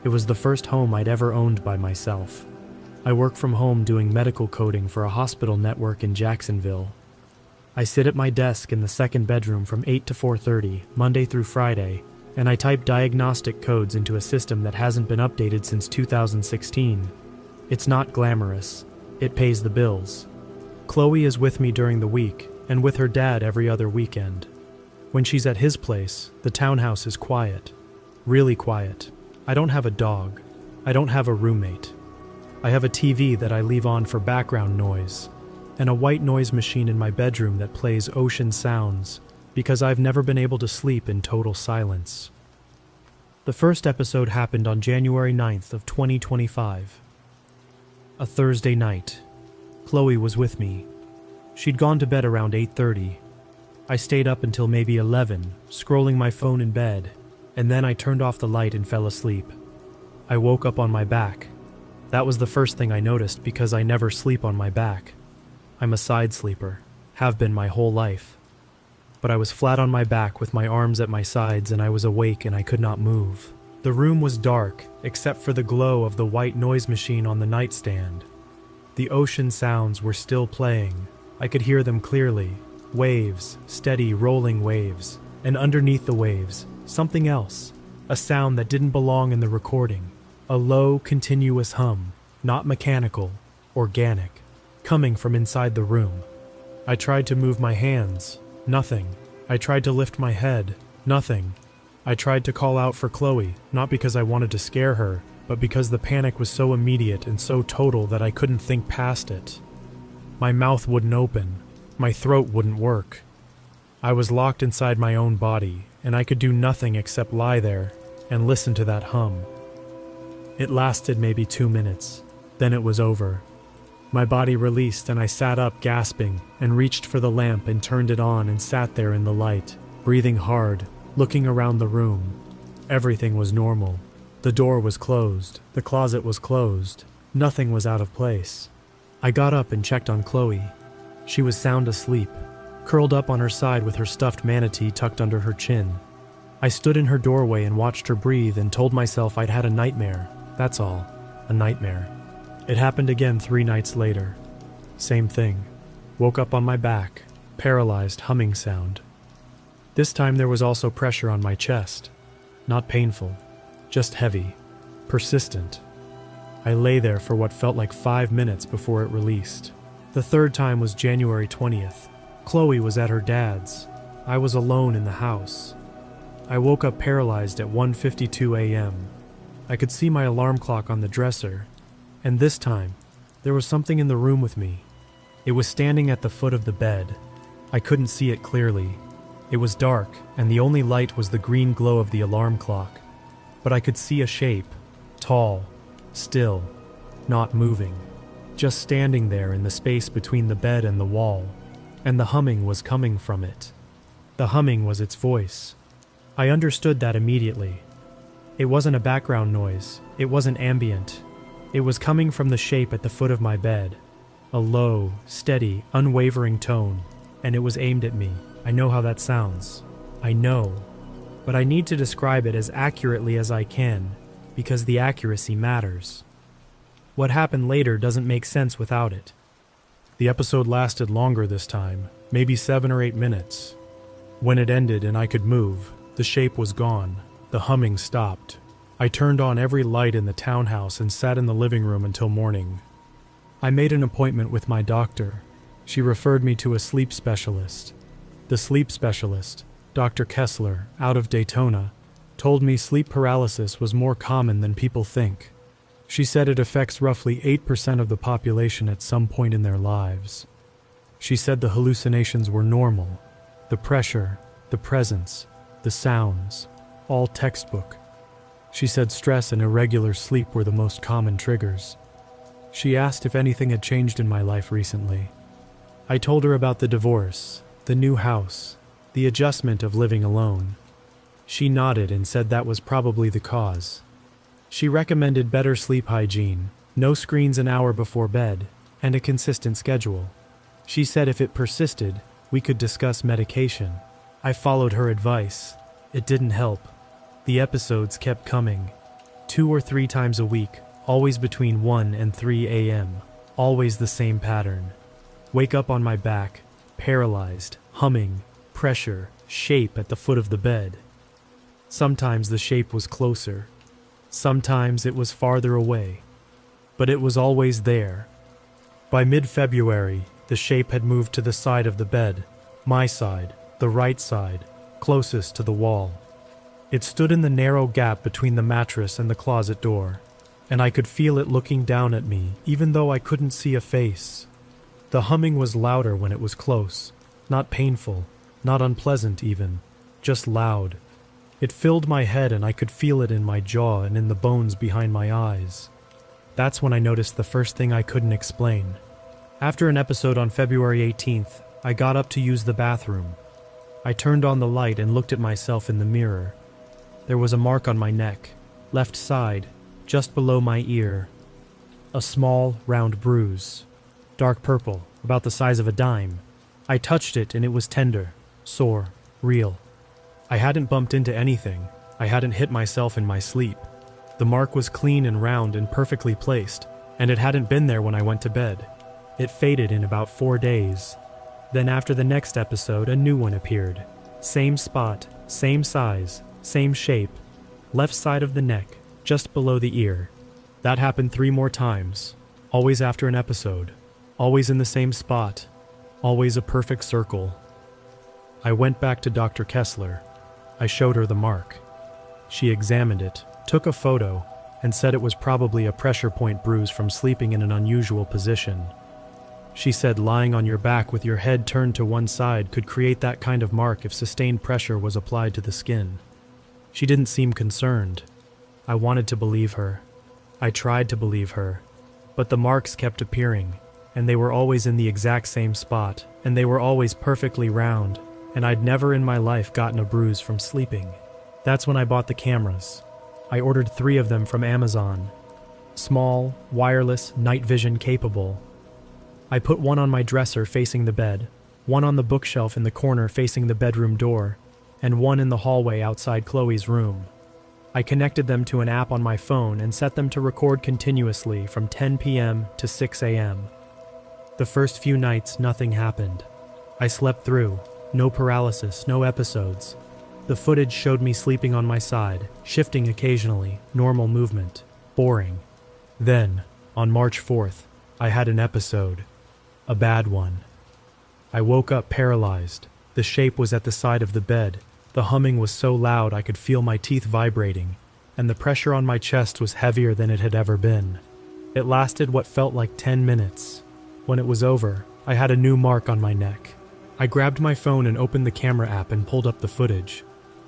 It was the first home I'd ever owned by myself. I work from home doing medical coding for a hospital network in Jacksonville. I sit at my desk in the second bedroom from 8 to 4:30, Monday through Friday, and I type diagnostic codes into a system that hasn't been updated since 2016. It's not glamorous. It pays the bills. Chloe is with me during the week, and with her dad every other weekend. When she's at his place, the townhouse is quiet. Really quiet. I don't have a dog. I don't have a roommate. I have a TV that I leave on for background noise, and a white noise machine in my bedroom that plays ocean sounds, because I've never been able to sleep in total silence. The first episode happened on January 9th of 2025. A Thursday night. Chloe was with me. She'd gone to bed around 8:30. I stayed up until maybe 11, scrolling my phone in bed, and then I turned off the light and fell asleep. I woke up on my back. That was the first thing I noticed because I never sleep on my back. I'm a side sleeper, have been my whole life. But I was flat on my back with my arms at my sides and I was awake and I could not move. The room was dark, except for the glow of the white noise machine on the nightstand. The ocean sounds were still playing. I could hear them clearly. Waves, steady rolling waves. And underneath the waves, something else. A sound that didn't belong in the recording. A low, continuous hum, not mechanical, organic, coming from inside the room. I tried to move my hands. Nothing. I tried to lift my head. Nothing. I tried to call out for Chloe, not because I wanted to scare her, but because the panic was so immediate and so total that I couldn't think past it. My mouth wouldn't open. My throat wouldn't work. I was locked inside my own body, and I could do nothing except lie there and listen to that hum. It lasted maybe 2 minutes. Then it was over. My body released and I sat up gasping and reached for the lamp and turned it on and sat there in the light, breathing hard, looking around the room. Everything was normal. The door was closed. The closet was closed. Nothing was out of place. I got up and checked on Chloe. She was sound asleep, curled up on her side with her stuffed manatee tucked under her chin. I stood in her doorway and watched her breathe and told myself I'd had a nightmare. That's all. A nightmare. It happened again 3 nights later. Same thing. Woke up on my back, paralyzed humming sound. This time there was also pressure on my chest. Not painful, just heavy, persistent. I lay there for what felt like 5 minutes before it released. The third time was January 20th. Chloe was at her dad's. I was alone in the house. I woke up paralyzed at 1:52 a.m. I could see my alarm clock on the dresser, and this time, there was something in the room with me. It was standing at the foot of the bed. I couldn't see it clearly. It was dark, and the only light was the green glow of the alarm clock. But I could see a shape, tall, still, not moving, just standing there in the space between the bed and the wall, and the humming was coming from it. The humming was its voice. I understood that immediately. It wasn't a background noise. It wasn't ambient. It was coming from the shape at the foot of my bed. A low, steady, unwavering tone, and it was aimed at me. I know how that sounds. I know. But I need to describe it as accurately as I can, because the accuracy matters. What happened later doesn't make sense without it. The episode lasted longer this time, maybe 7 or 8 minutes. When it ended and I could move, the shape was gone. The humming stopped. I turned on every light in the townhouse and sat in the living room until morning. I made an appointment with my doctor. She referred me to a sleep specialist. The sleep specialist, Dr. Kessler, out of Daytona, told me sleep paralysis was more common than people think. She said it affects roughly 8% of the population at some point in their lives. She said the hallucinations were normal. The pressure, the presence, the sounds, all textbook. She said stress and irregular sleep were the most common triggers. She asked if anything had changed in my life recently. I told her about the divorce, the new house, the adjustment of living alone. She nodded and said that was probably the cause. She recommended better sleep hygiene, no screens an hour before bed, and a consistent schedule. She said if it persisted, we could discuss medication. I followed her advice. It didn't help. The episodes kept coming, 2 or 3 times a week, always between 1 and 3 a.m., always the same pattern. Wake up on my back, paralyzed, humming, pressure, shape at the foot of the bed. Sometimes the shape was closer. Sometimes it was farther away. But it was always there. By mid-February, the shape had moved to the side of the bed, my side, the right side, closest to the wall. It stood in the narrow gap between the mattress and the closet door, and I could feel it looking down at me, even though I couldn't see a face. The humming was louder when it was close, not painful, not unpleasant even, just loud. It filled my head and I could feel it in my jaw and in the bones behind my eyes. That's when I noticed the first thing I couldn't explain. After an episode on February 18th, I got up to use the bathroom. I turned on the light and looked at myself in the mirror. There was a mark on my neck, left side, just below my ear. A small, round bruise. Dark purple, about the size of a dime. I touched it and it was tender, sore, real. I hadn't bumped into anything. I hadn't hit myself in my sleep. The mark was clean and round and perfectly placed, and it hadn't been there when I went to bed. It faded in about 4 days. Then after the next episode, a new one appeared. Same spot, same size, same shape. Left side of the neck, just below the ear. That happened 3 more times, always after an episode, always in the same spot, always a perfect circle. I went back to Dr. Kessler. I showed her the mark. She examined it, took a photo, and said it was probably a pressure point bruise from sleeping in an unusual position. She said lying on your back with your head turned to one side could create that kind of mark if sustained pressure was applied to the skin. She didn't seem concerned. I wanted to believe her. I tried to believe her. But the marks kept appearing, and they were always in the exact same spot, and they were always perfectly round, and I'd never in my life gotten a bruise from sleeping. That's when I bought the cameras. I ordered 3 of them from Amazon. Small, wireless, night vision capable. I put one on my dresser facing the bed, one on the bookshelf in the corner facing the bedroom door, and one in the hallway outside Chloe's room. I connected them to an app on my phone and set them to record continuously from 10 p.m. to 6 a.m. The first few nights, nothing happened. I slept through, no paralysis, no episodes. The footage showed me sleeping on my side, shifting occasionally, normal movement, boring. Then, on March 4th, I had an episode. A bad one. I woke up paralyzed. The shape was at the side of the bed. The humming was so loud I could feel my teeth vibrating, and the pressure on my chest was heavier than it had ever been. It lasted what felt like 10 minutes. When it was over, I had a new mark on my neck. I grabbed my phone and opened the camera app and pulled up the footage.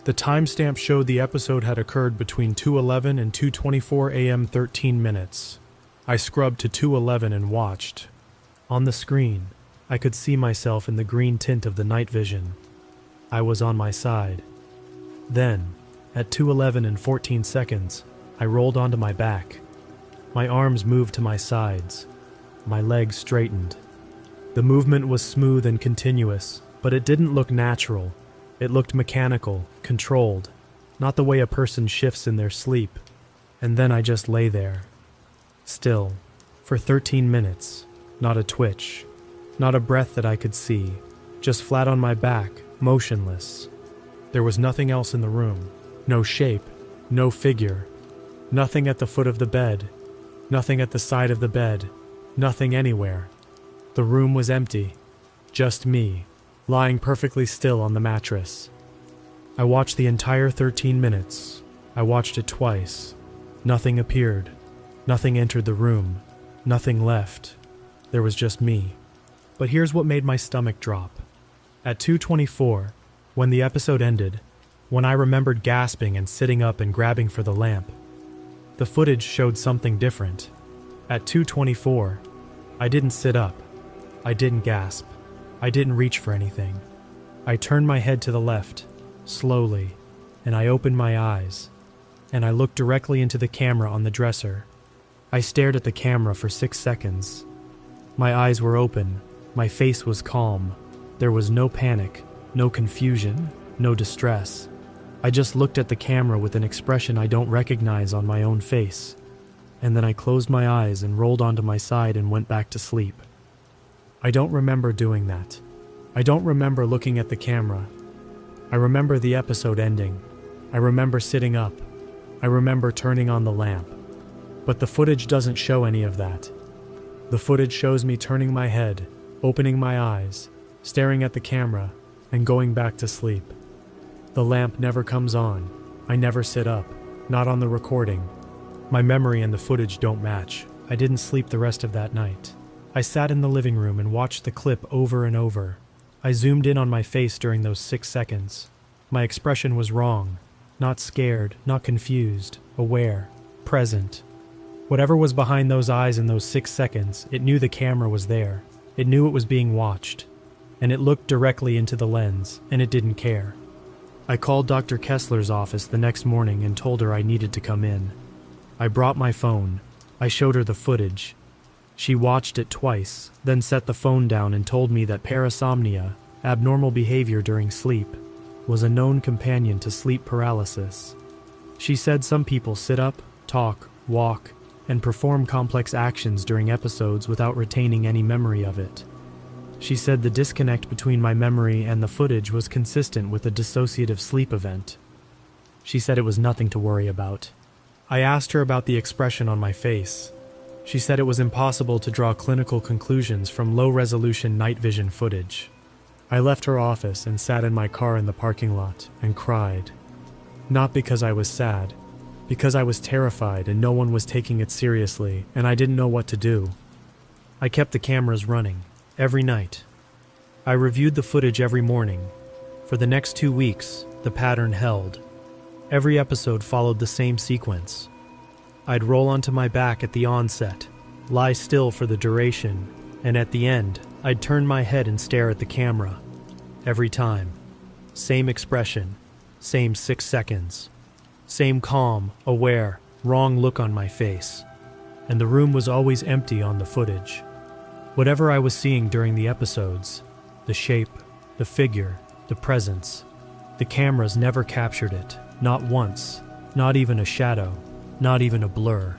The timestamp showed the episode had occurred between 2:11 and 2:24 a.m. 13 minutes. I scrubbed to 2:11 and watched. On the screen, I could see myself in the green tint of the night vision. I was on my side. Then, at 2:11 and 14 seconds, I rolled onto my back. My arms moved to my sides. My legs straightened. The movement was smooth and continuous, but it didn't look natural. It looked mechanical, controlled, not the way a person shifts in their sleep. And then I just lay there, still, for 13 minutes, not a twitch, not a breath that I could see, just flat on my back, motionless. There was nothing else in the room, no shape, no figure, nothing at the foot of the bed, nothing at the side of the bed, nothing anywhere. The room was empty, just me, lying perfectly still on the mattress. I watched the entire 13 minutes. I watched it twice. Nothing appeared. Nothing entered the room. Nothing left. There was just me. But here's what made my stomach drop. At 2:24, when the episode ended, when I remembered gasping and sitting up and grabbing for the lamp, the footage showed something different. At 2:24, I didn't sit up. I didn't gasp. I didn't reach for anything. I turned my head to the left, slowly, and I opened my eyes, and I looked directly into the camera on the dresser. I stared at the camera for 6 seconds. My eyes were open. My face was calm. There was no panic, no confusion, no distress. I just looked at the camera with an expression I don't recognize on my own face. And then I closed my eyes and rolled onto my side and went back to sleep. I don't remember doing that. I don't remember looking at the camera. I remember the episode ending. I remember sitting up. I remember turning on the lamp. But the footage doesn't show any of that. The footage shows me turning my head, opening my eyes, staring at the camera, and going back to sleep. The lamp never comes on. I never sit up, not on the recording. My memory and the footage don't match. I didn't sleep the rest of that night. I sat in the living room and watched the clip over and over. I zoomed in on my face during those 6 seconds. My expression was wrong. Not scared, not confused, aware, present. Whatever was behind those eyes in those 6 seconds, it knew the camera was there. It knew it was being watched. And it looked directly into the lens, and it didn't care. I called Dr. Kessler's office the next morning and told her I needed to come in. I brought my phone. I showed her the footage. She watched it twice, then set the phone down and told me that parasomnia, abnormal behavior during sleep, was a known companion to sleep paralysis. She said some people sit up, talk, walk, and perform complex actions during episodes without retaining any memory of it. She said the disconnect between my memory and the footage was consistent with a dissociative sleep event. She said it was nothing to worry about. I asked her about the expression on my face. She said it was impossible to draw clinical conclusions from low-resolution night vision footage. I left her office and sat in my car in the parking lot and cried. Not because I was sad, because I was terrified and no one was taking it seriously and I didn't know what to do. I kept the cameras running, every night. I reviewed the footage every morning. For the next 2 weeks, the pattern held. Every episode followed the same sequence. I'd roll onto my back at the onset, lie still for the duration, and at the end, I'd turn my head and stare at the camera. Every time. Same expression, same 6 seconds. Same calm, aware, wrong look on my face. And the room was always empty on the footage. Whatever I was seeing during the episodes, the shape, the figure, the presence, the cameras never captured it. Not once, not even a shadow, not even a blur.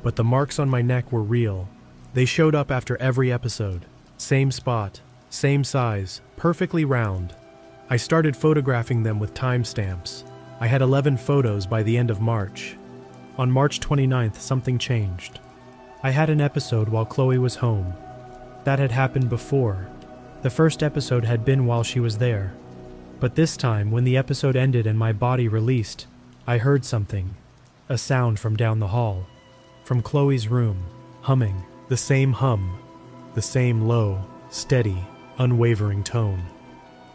But the marks on my neck were real. They showed up after every episode. Same spot, same size, perfectly round. I started photographing them with timestamps. I had 11 photos by the end of March. On March 29th, something changed. I had an episode while Chloe was home. That had happened before. The first episode had been while she was there. But this time, when the episode ended and my body released, I heard something. A sound from down the hall. From Chloe's room, humming. The same hum. The same low, steady, unwavering tone.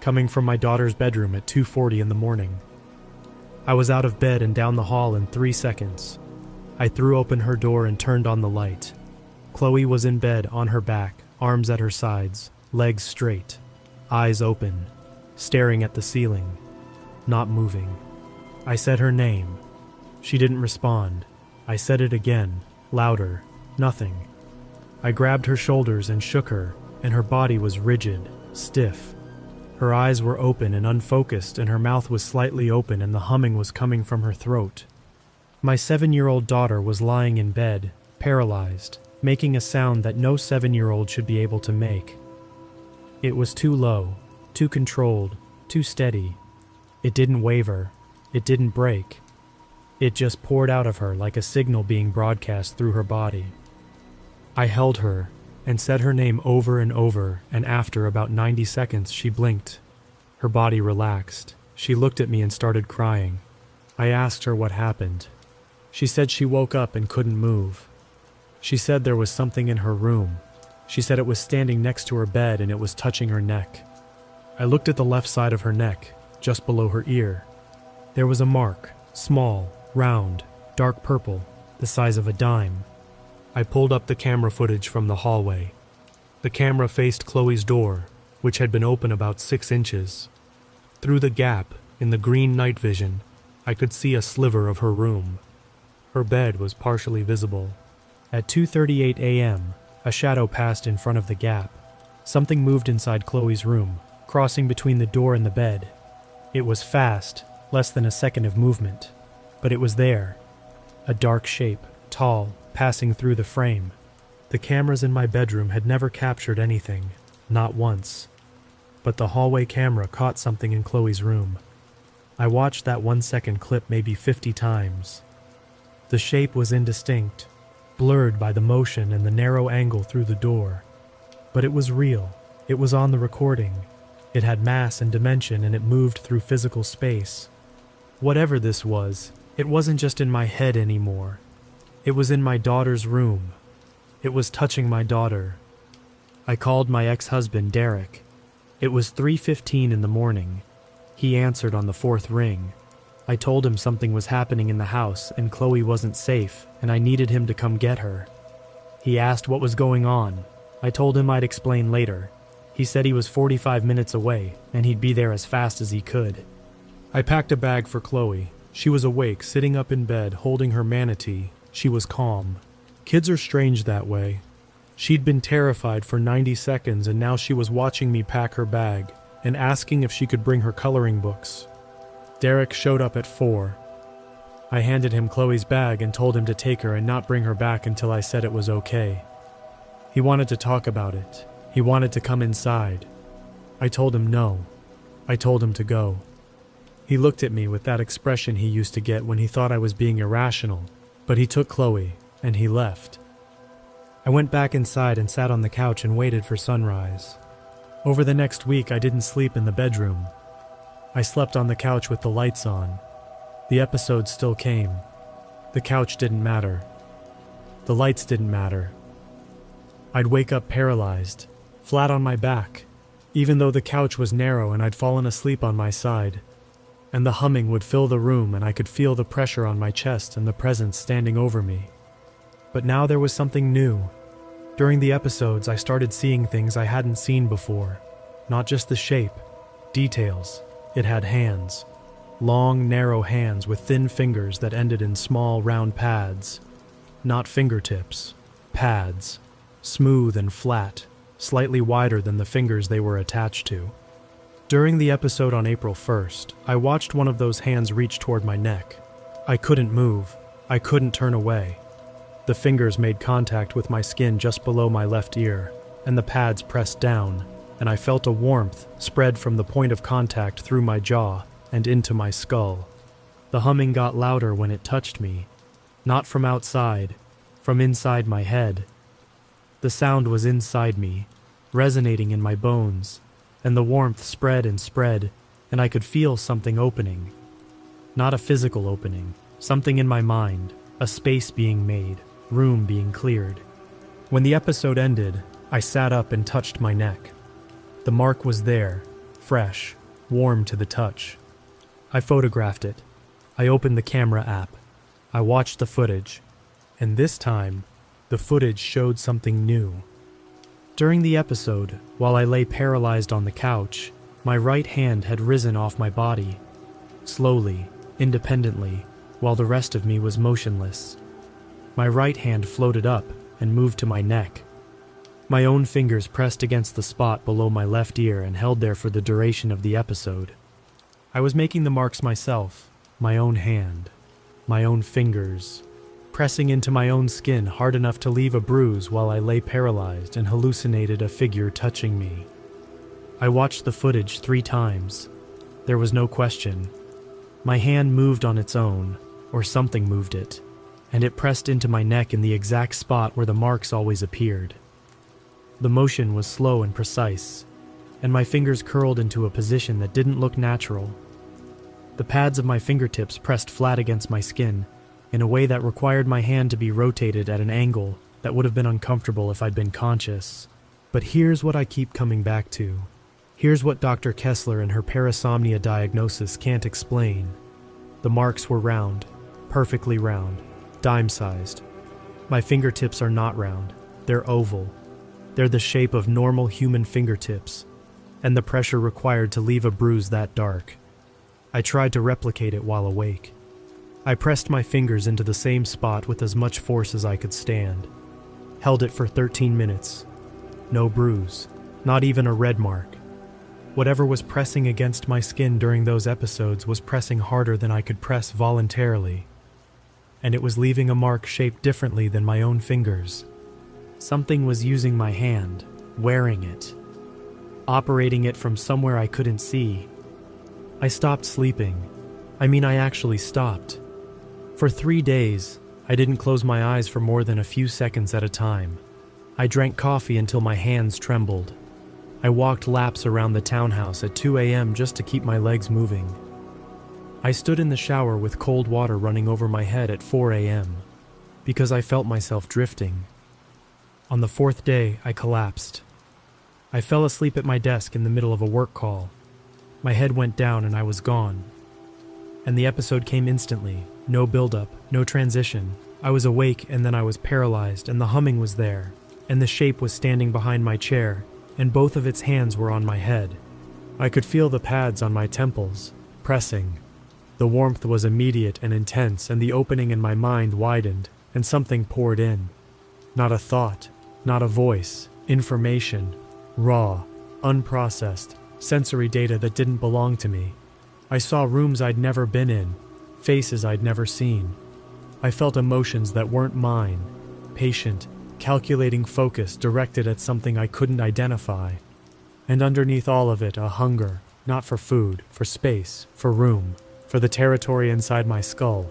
Coming from my daughter's bedroom at 2:40 in the morning. I was out of bed and down the hall in 3 seconds. I threw open her door and turned on the light. Chloe was in bed on her back, arms at her sides, legs straight, eyes open, staring at the ceiling, not moving. I said her name. She didn't respond. I said it again, louder, nothing. I grabbed her shoulders and shook her, and her body was rigid, stiff. Her eyes were open and unfocused, and her mouth was slightly open, and the humming was coming from her throat. My 7-year-old daughter was lying in bed, paralyzed, making a sound that no 7-year-old should be able to make. It was too low, too controlled, too steady. It didn't waver. It didn't break. It just poured out of her like a signal being broadcast through her body. I held her and said her name over and over, and after about 90 seconds she blinked. Her body relaxed. She looked at me and started crying. I asked her what happened. She said she woke up and couldn't move. She said there was something in her room. She said it was standing next to her bed and it was touching her neck. I looked at the left side of her neck, just below her ear. There was a mark, small, round, dark purple, the size of a dime. I pulled up the camera footage from the hallway. The camera faced Chloe's door, which had been open about 6 inches. Through the gap, in the green night vision, I could see a sliver of her room. Her bed was partially visible. At 2:38 a.m., a shadow passed in front of the gap. Something moved inside Chloe's room, crossing between the door and the bed. It was fast, less than a second of movement, but it was there. A dark shape, tall, passing through the frame. The cameras in my bedroom had never captured anything, not once. But the hallway camera caught something in Chloe's room. I watched that 1-second clip maybe 50 times. The shape was indistinct, blurred by the motion and the narrow angle through the door. But it was real. It was on the recording. It had mass and dimension, and it moved through physical space. Whatever this was, it wasn't just in my head anymore. It was in my daughter's room. It was touching my daughter. I called my ex-husband, Derek. It was 3:15 in the morning. He answered on the 4th ring. I told him something was happening in the house and Chloe wasn't safe, and I needed him to come get her. He asked what was going on. I told him I'd explain later. He said he was 45 minutes away, and he'd be there as fast as he could. I packed a bag for Chloe. She was awake, sitting up in bed, holding her manatee. She was calm. Kids are strange that way. She'd been terrified for 90 seconds, and now she was watching me pack her bag and asking if she could bring her coloring books. Derek showed up at 4. I handed him Chloe's bag and told him to take her and not bring her back until I said it was okay. He wanted to talk about it. He wanted to come inside. I told him no. I told him to go. He looked at me with that expression he used to get when he thought I was being irrational, but he took Chloe, and he left. I went back inside and sat on the couch and waited for sunrise. Over the next week, I didn't sleep in the bedroom. I slept on the couch with the lights on. The episodes still came. The couch didn't matter. The lights didn't matter. I'd wake up paralyzed, flat on my back, even though the couch was narrow and I'd fallen asleep on my side. And the humming would fill the room and I could feel the pressure on my chest and the presence standing over me. But now there was something new. During the episodes, I started seeing things I hadn't seen before. Not just the shape, details. It had hands. Long, narrow hands with thin fingers that ended in small, round pads. Not fingertips. Pads. Smooth and flat, slightly wider than the fingers they were attached to. During the episode on April 1st, I watched one of those hands reach toward my neck. I couldn't move. I couldn't turn away. The fingers made contact with my skin just below my left ear, and the pads pressed down, and I felt a warmth spread from the point of contact through my jaw and into my skull. The humming got louder when it touched me, not from outside, from inside my head. The sound was inside me, resonating in my bones, and the warmth spread, and I could feel something opening. Not a physical opening, something in my mind, a space being made, room being cleared. When the episode ended, I sat up and touched my neck. The mark was there, fresh, warm to the touch. I photographed it. I opened the camera app. I watched the footage, and this time, the footage showed something new. During the episode, while I lay paralyzed on the couch, my right hand had risen off my body, slowly, independently, while the rest of me was motionless. My right hand floated up and moved to my neck. My own fingers pressed against the spot below my left ear and held there for the duration of the episode. I was making the marks myself, my own hand, my own fingers, pressing into my own skin hard enough to leave a bruise while I lay paralyzed and hallucinated a figure touching me. I watched the footage 3 times. There was no question. My hand moved on its own, or something moved it, and it pressed into my neck in the exact spot where the marks always appeared. The motion was slow and precise, and my fingers curled into a position that didn't look natural. The pads of my fingertips pressed flat against my skin in a way that required my hand to be rotated at an angle that would have been uncomfortable if I'd been conscious. But here's what I keep coming back to. Here's what Dr. Kessler and her parasomnia diagnosis can't explain. The marks were round, perfectly round, dime-sized. My fingertips are not round, they're oval. They're the shape of normal human fingertips, and the pressure required to leave a bruise that dark. I tried to replicate it while awake. I pressed my fingers into the same spot with as much force as I could stand. Held it for 13 minutes. No bruise, not even a red mark. Whatever was pressing against my skin during those episodes was pressing harder than I could press voluntarily. And it was leaving a mark shaped differently than my own fingers. Something was using my hand, wearing it, operating it from somewhere I couldn't see. I stopped sleeping. I actually stopped. For 3 days, I didn't close my eyes for more than a few seconds at a time. I drank coffee until my hands trembled. I walked laps around the townhouse at 2 a.m. just to keep my legs moving. I stood in the shower with cold water running over my head at 4 a.m. because I felt myself drifting. On the 4th day, I collapsed. I fell asleep at my desk in the middle of a work call. My head went down and I was gone. And the episode came instantly. No build-up, no transition. I was awake and then I was paralyzed, and the humming was there, and the shape was standing behind my chair, and both of its hands were on my head. I could feel the pads on my temples, pressing. The warmth was immediate and intense, and the opening in my mind widened, and something poured in. Not a thought, not a voice, information, raw, unprocessed, sensory data that didn't belong to me. I saw rooms I'd never been in, faces I'd never seen. I felt emotions that weren't mine, patient, calculating focus directed at something I couldn't identify. And underneath all of it, a hunger, not for food, for space, for room, for the territory inside my skull.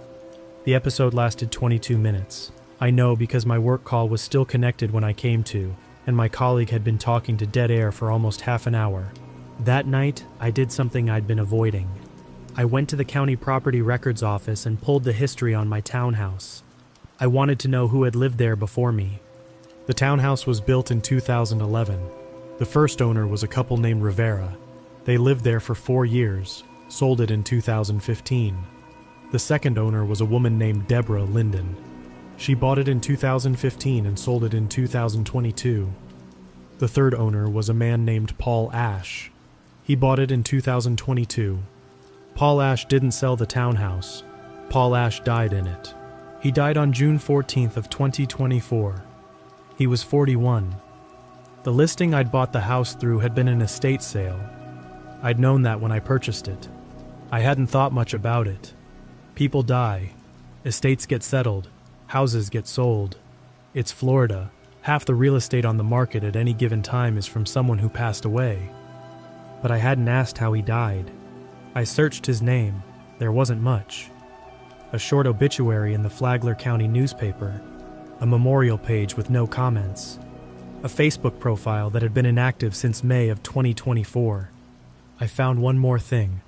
The episode lasted 22 minutes. I know because my work call was still connected when I came to, and my colleague had been talking to dead air for almost half an hour. That night, I did something I'd been avoiding. I went to the county property records office and pulled the history on my townhouse. I wanted to know who had lived there before me. The townhouse was built in 2011. The first owner was a couple named Rivera. They lived there for 4 years, sold it in 2015. The second owner was a woman named Deborah Linden. She bought it in 2015 and sold it in 2022. The third owner was a man named Paul Ash. He bought it in 2022. Paul Ash didn't sell the townhouse. Paul Ash died in it. He died on June 14th of 2024. He was 41. The listing I'd bought the house through had been an estate sale. I'd known that when I purchased it. I hadn't thought much about it. People die. Estates get settled. Houses get sold. It's Florida. Half the real estate on the market at any given time is from someone who passed away. But I hadn't asked how he died. I searched his name. There wasn't much. A short obituary in the Flagler County newspaper. A memorial page with no comments. A Facebook profile that had been inactive since May of 2024. I found one more thing.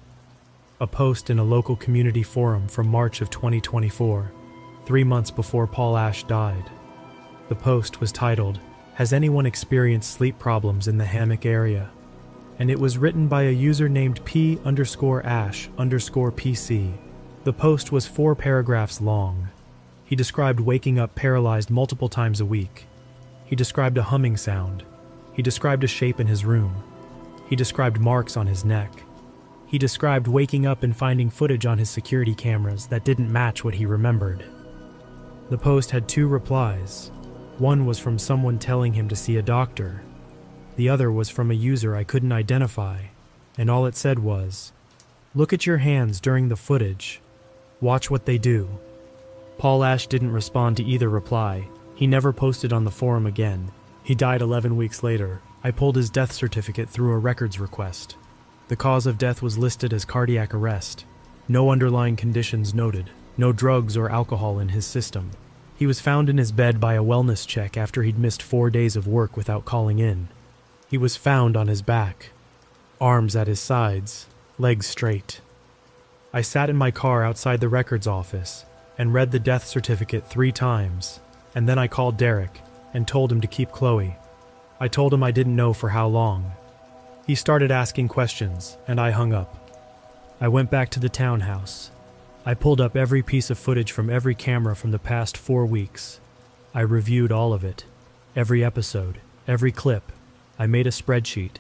A post in a local community forum from March of 2024, 3 months before Paul Ash died. The post was titled, "Has anyone experienced sleep problems in the hammock area?" And it was written by a user named P_Ash_PC. The post was 4 paragraphs long. He described waking up paralyzed multiple times a week. He described a humming sound. He described a shape in his room. He described marks on his neck. He described waking up and finding footage on his security cameras that didn't match what he remembered. The post had 2 replies. One was from someone telling him to see a doctor. The other was from a user I couldn't identify, and all it said was, "Look at your hands during the footage. Watch what they do." Paul Ash didn't respond to either reply. He never posted on the forum again. He died 11 weeks later. I pulled his death certificate through a records request. The cause of death was listed as cardiac arrest. No underlying conditions noted. No drugs or alcohol in his system. He was found in his bed by a wellness check after he'd missed 4 days of work without calling in. He was found on his back, arms at his sides, legs straight. I sat in my car outside the records office and read the death certificate 3 times, and then I called Derek and told him to keep Chloe. I told him I didn't know for how long. He started asking questions, and I hung up. I went back to the townhouse. I pulled up every piece of footage from every camera from the past 4 weeks. I reviewed all of it. Every episode, every clip. I made a spreadsheet.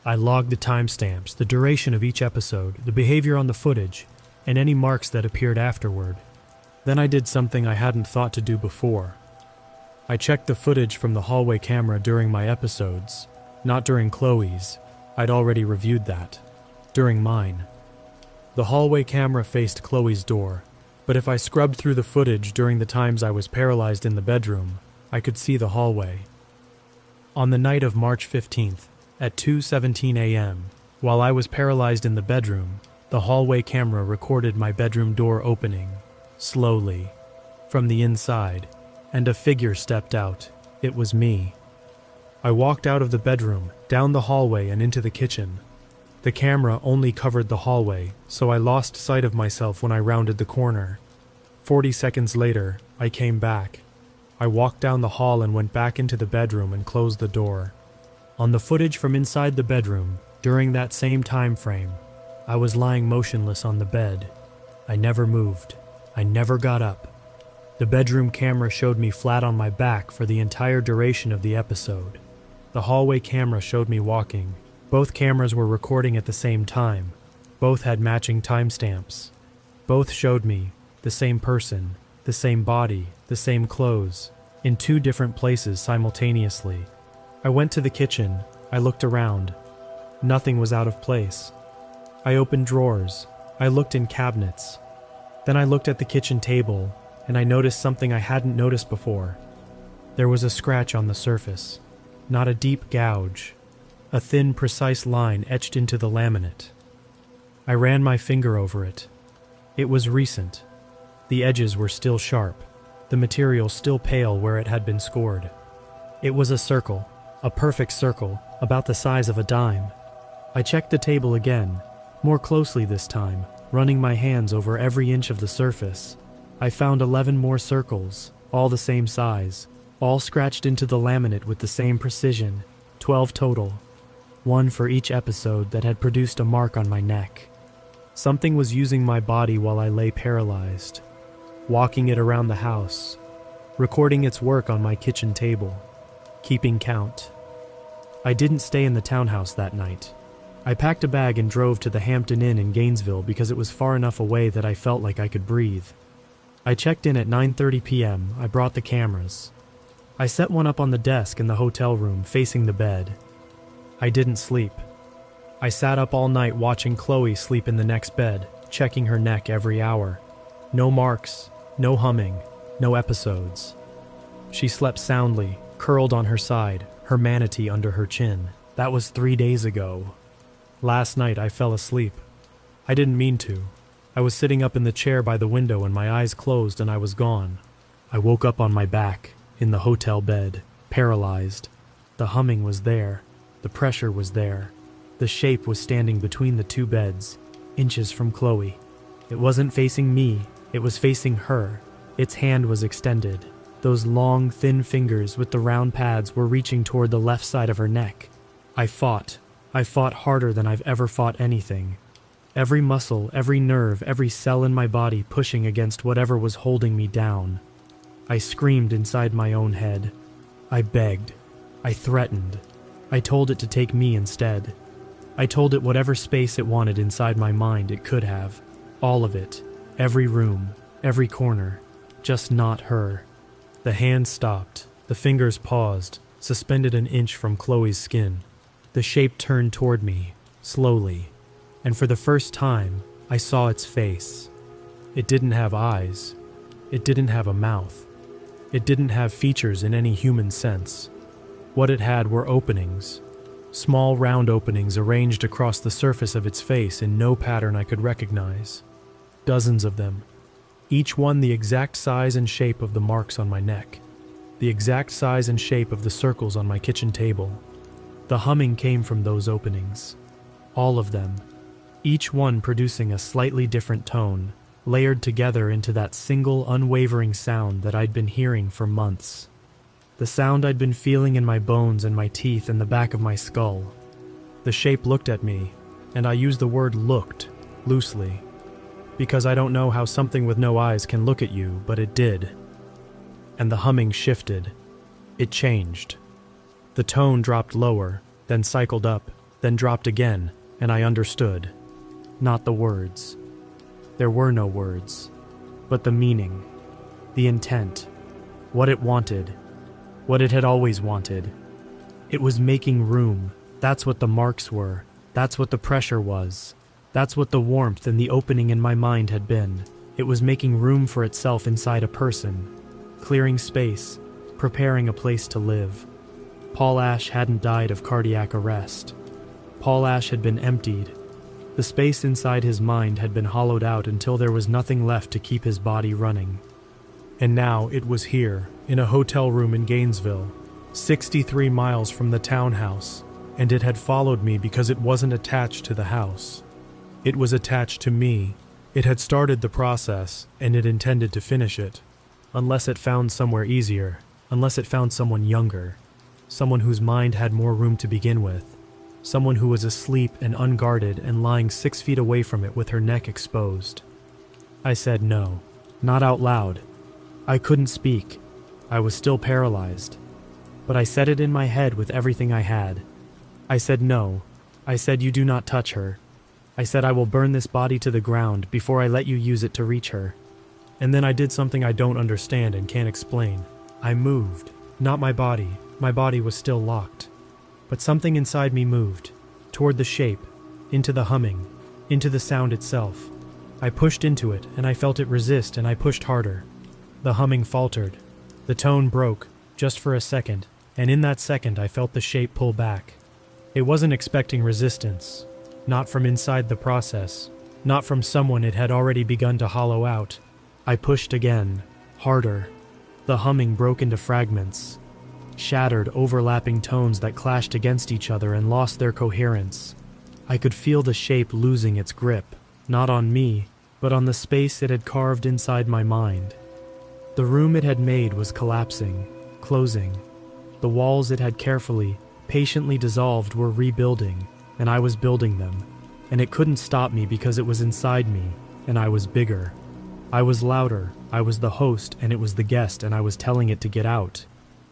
I logged the timestamps, the duration of each episode, the behavior on the footage, and any marks that appeared afterward. Then I did something I hadn't thought to do before. I checked the footage from the hallway camera during my episodes, not during Chloe's. I'd already reviewed that. During mine. The hallway camera faced Chloe's door, but if I scrubbed through the footage during the times I was paralyzed in the bedroom, I could see the hallway. On the night of March 15th, at 2:17 a.m., while I was paralyzed in the bedroom, the hallway camera recorded my bedroom door opening, slowly, from the inside, and a figure stepped out. It was me. I walked out of the bedroom, down the hallway and into the kitchen. The camera only covered the hallway, so I lost sight of myself when I rounded the corner. 40 seconds later, I came back. I walked down the hall and went back into the bedroom and closed the door. On the footage from inside the bedroom, during that same time frame, I was lying motionless on the bed. I never moved. I never got up. The bedroom camera showed me flat on my back for the entire duration of the episode. The hallway camera showed me walking. Both cameras were recording at the same time. Both had matching timestamps. Both showed me the same person, the same body, the same clothes, in two different places simultaneously. I went to the kitchen. I looked around. Nothing was out of place. I opened drawers. I looked in cabinets. Then I looked at the kitchen table, and I noticed something I hadn't noticed before. There was a scratch on the surface. Not a deep gouge. A thin, precise line etched into the laminate. I ran my finger over it. It was recent. The edges were still sharp, the material still pale where it had been scored. It was a circle, a perfect circle, about the size of a dime. I checked the table again, more closely this time, running my hands over every inch of the surface. I found 11 more circles, all the same size, all scratched into the laminate with the same precision, 12 total. One for each episode that had produced a mark on my neck. Something was using my body while I lay paralyzed, walking it around the house, recording its work on my kitchen table, keeping count. I didn't stay in the townhouse that night. I packed a bag and drove to the Hampton Inn in Gainesville because it was far enough away that I felt like I could breathe. I checked in at 9:30 p.m. I brought the cameras. I set one up on the desk in the hotel room facing the bed. I didn't sleep. I sat up all night watching Chloe sleep in the next bed, checking her neck every hour. No marks, no humming, no episodes. She slept soundly, curled on her side, her manatee under her chin. That was 3 days ago. Last night I fell asleep. I didn't mean to. I was sitting up in the chair by the window and my eyes closed and I was gone. I woke up on my back, in the hotel bed, paralyzed. The humming was there. The pressure was there. The shape was standing between the two beds, inches from Chloe. It wasn't facing me, it was facing her. Its hand was extended. Those long, thin fingers with the round pads were reaching toward the left side of her neck. I fought. I fought harder than I've ever fought anything. Every muscle, every nerve, every cell in my body pushing against whatever was holding me down. I screamed inside my own head. I begged. I threatened. I told it to take me instead. I told it whatever space it wanted inside my mind it could have. All of it. Every room. Every corner. Just not her. The hand stopped. The fingers paused, suspended an inch from Chloe's skin. The shape turned toward me, slowly. And for the first time, I saw its face. It didn't have eyes. It didn't have a mouth. It didn't have features in any human sense. What it had were openings. Small round openings arranged across the surface of its face in no pattern I could recognize. Dozens of them. Each one the exact size and shape of the marks on my neck. The exact size and shape of the circles on my kitchen table. The humming came from those openings. All of them. Each one producing a slightly different tone, layered together into that single unwavering sound that I'd been hearing for months. The sound I'd been feeling in my bones and my teeth and the back of my skull. The shape looked at me, and I use the word looked loosely, because I don't know how something with no eyes can look at you, but it did. and the humming shifted. It changed. The tone dropped lower, then cycled up, then dropped again, and I understood. Not the words. There were no words, but the meaning, the intent, what it wanted, what it had always wanted. It was making room. That's what the marks were. That's what the pressure was. That's what the warmth and the opening in my mind had been. It was making room for itself inside a person, clearing space, preparing a place to live. Paul Ash hadn't died of cardiac arrest. Paul Ash had been emptied. The space inside his mind had been hollowed out until there was nothing left to keep his body running. And now it was here, in a hotel room in Gainesville, 63 miles from the townhouse, and it had followed me because it wasn't attached to the house. It was attached to me. It had started the process, and it intended to finish it. Unless it found somewhere easier, unless it found someone younger, someone whose mind had more room to begin with, someone who was asleep and unguarded and lying 6 feet away from it with her neck exposed. I said no, not out loud. I couldn't speak. I was still paralyzed. But I said it in my head with everything I had. I said no. I said you do not touch her. I said I will burn this body to the ground before I let you use it to reach her. And then I did something I don't understand and can't explain. I moved. Not my body. My body was still locked. But something inside me moved. Toward the shape. Into the humming. Into the sound itself. I pushed into it, and I felt it resist, and I pushed harder. The humming faltered. The tone broke, just for a second, and in that second I felt the shape pull back. It wasn't expecting resistance. Not from inside the process. Not from someone it had already begun to hollow out. I pushed again. Harder. The humming broke into fragments. Shattered, overlapping tones that clashed against each other and lost their coherence. I could feel the shape losing its grip, not on me, but on the space it had carved inside my mind. The room it had made was collapsing, closing. The walls it had carefully, patiently dissolved were rebuilding, and I was building them. And it couldn't stop me because it was inside me, and I was bigger. I was louder, I was the host, and it was the guest, and I was telling it to get out.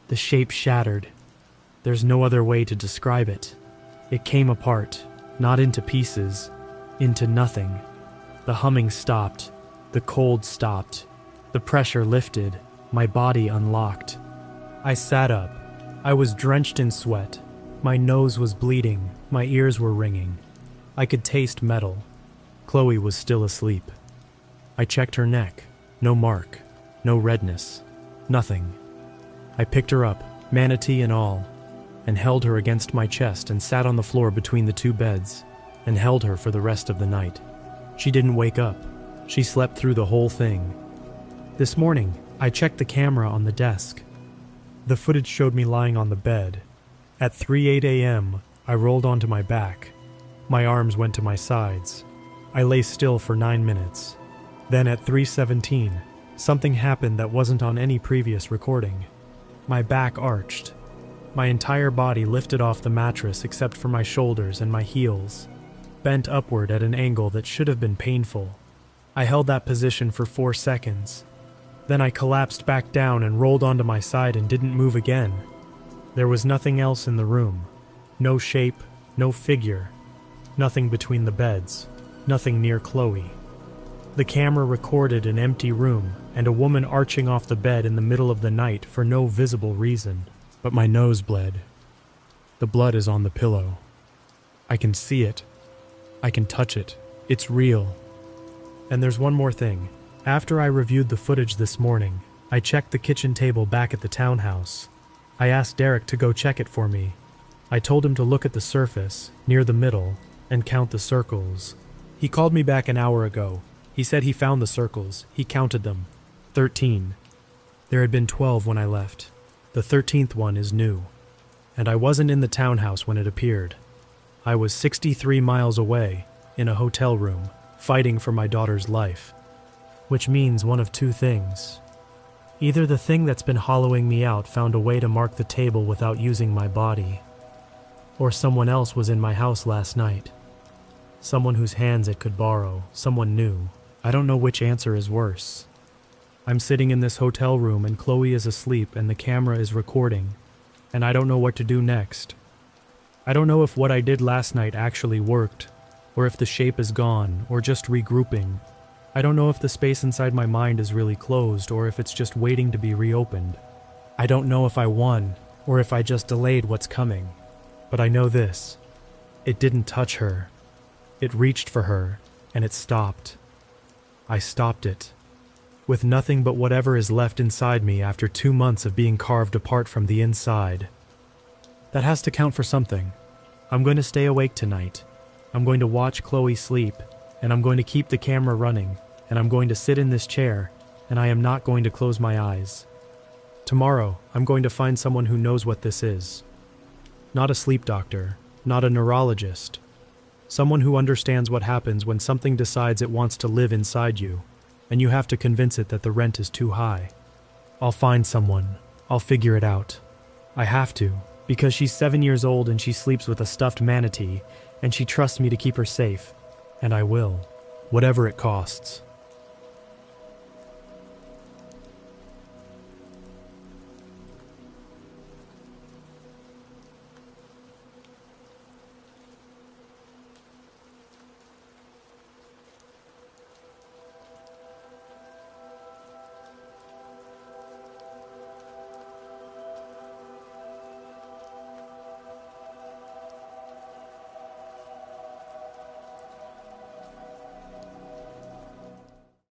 The shape shattered. There's no other way to describe it. It came apart, not into pieces, into nothing. The humming stopped. The cold stopped. The pressure lifted. My body unlocked. I sat up. I was drenched in sweat. My nose was bleeding. My ears were ringing. I could taste metal. Chloe was still asleep. I checked her neck. No mark. No redness. Nothing. I picked her up, manatee and all, and held her against my chest and sat on the floor between the two beds and held her for the rest of the night. She didn't wake up. She slept through the whole thing. This morning, I checked the camera on the desk. The footage showed me lying on the bed. At 3:08 a.m., I rolled onto my back. My arms went to my sides. I lay still for 9 minutes. Then at 3:17, something happened that wasn't on any previous recording. My back arched. My entire body lifted off the mattress except for my shoulders and my heels, bent upward at an angle that should have been painful. I held that position for 4 seconds. Then I collapsed back down and rolled onto my side and didn't move again. There was nothing else in the room. No shape, no figure. Nothing between the beds. Nothing near Chloe. The camera recorded an empty room and a woman arching off the bed in the middle of the night for no visible reason. But my nose bled. The blood is on the pillow. I can see it. I can touch it. It's real. And there's one more thing. After I reviewed the footage this morning, I checked the kitchen table back at the townhouse. I asked Derek to go check it for me. I told him to look at the surface, near the middle, and count the circles. He called me back an hour ago. He said he found the circles. He counted them. 13. There had been 12 when I left. The 13th one is new. And I wasn't in the townhouse when it appeared. I was 63 miles away, in a hotel room, fighting for my daughter's life. Which means one of two things. Either the thing that's been hollowing me out found a way to mark the table without using my body, or someone else was in my house last night. Someone whose hands it could borrow, someone new. I don't know which answer is worse. I'm sitting in this hotel room and Chloe is asleep and the camera is recording, and I don't know what to do next. I don't know if what I did last night actually worked, or if the shape is gone, or just regrouping. I don't know if the space inside my mind is really closed, or if it's just waiting to be reopened. I don't know if I won, or if I just delayed what's coming. But I know this. It didn't touch her. It reached for her, and it stopped. I stopped it. With nothing but whatever is left inside me after 2 months of being carved apart from the inside. That has to count for something. I'm going to stay awake tonight. I'm going to watch Chloe sleep, and I'm going to keep the camera running, and I'm going to sit in this chair, and I am not going to close my eyes. Tomorrow, I'm going to find someone who knows what this is. Not a sleep doctor, not a neurologist. Someone who understands what happens when something decides it wants to live inside you, and you have to convince it that the rent is too high. I'll find someone. I'll figure it out. I have to, because she's 7 years old and she sleeps with a stuffed manatee, and she trusts me to keep her safe, and I will, whatever it costs.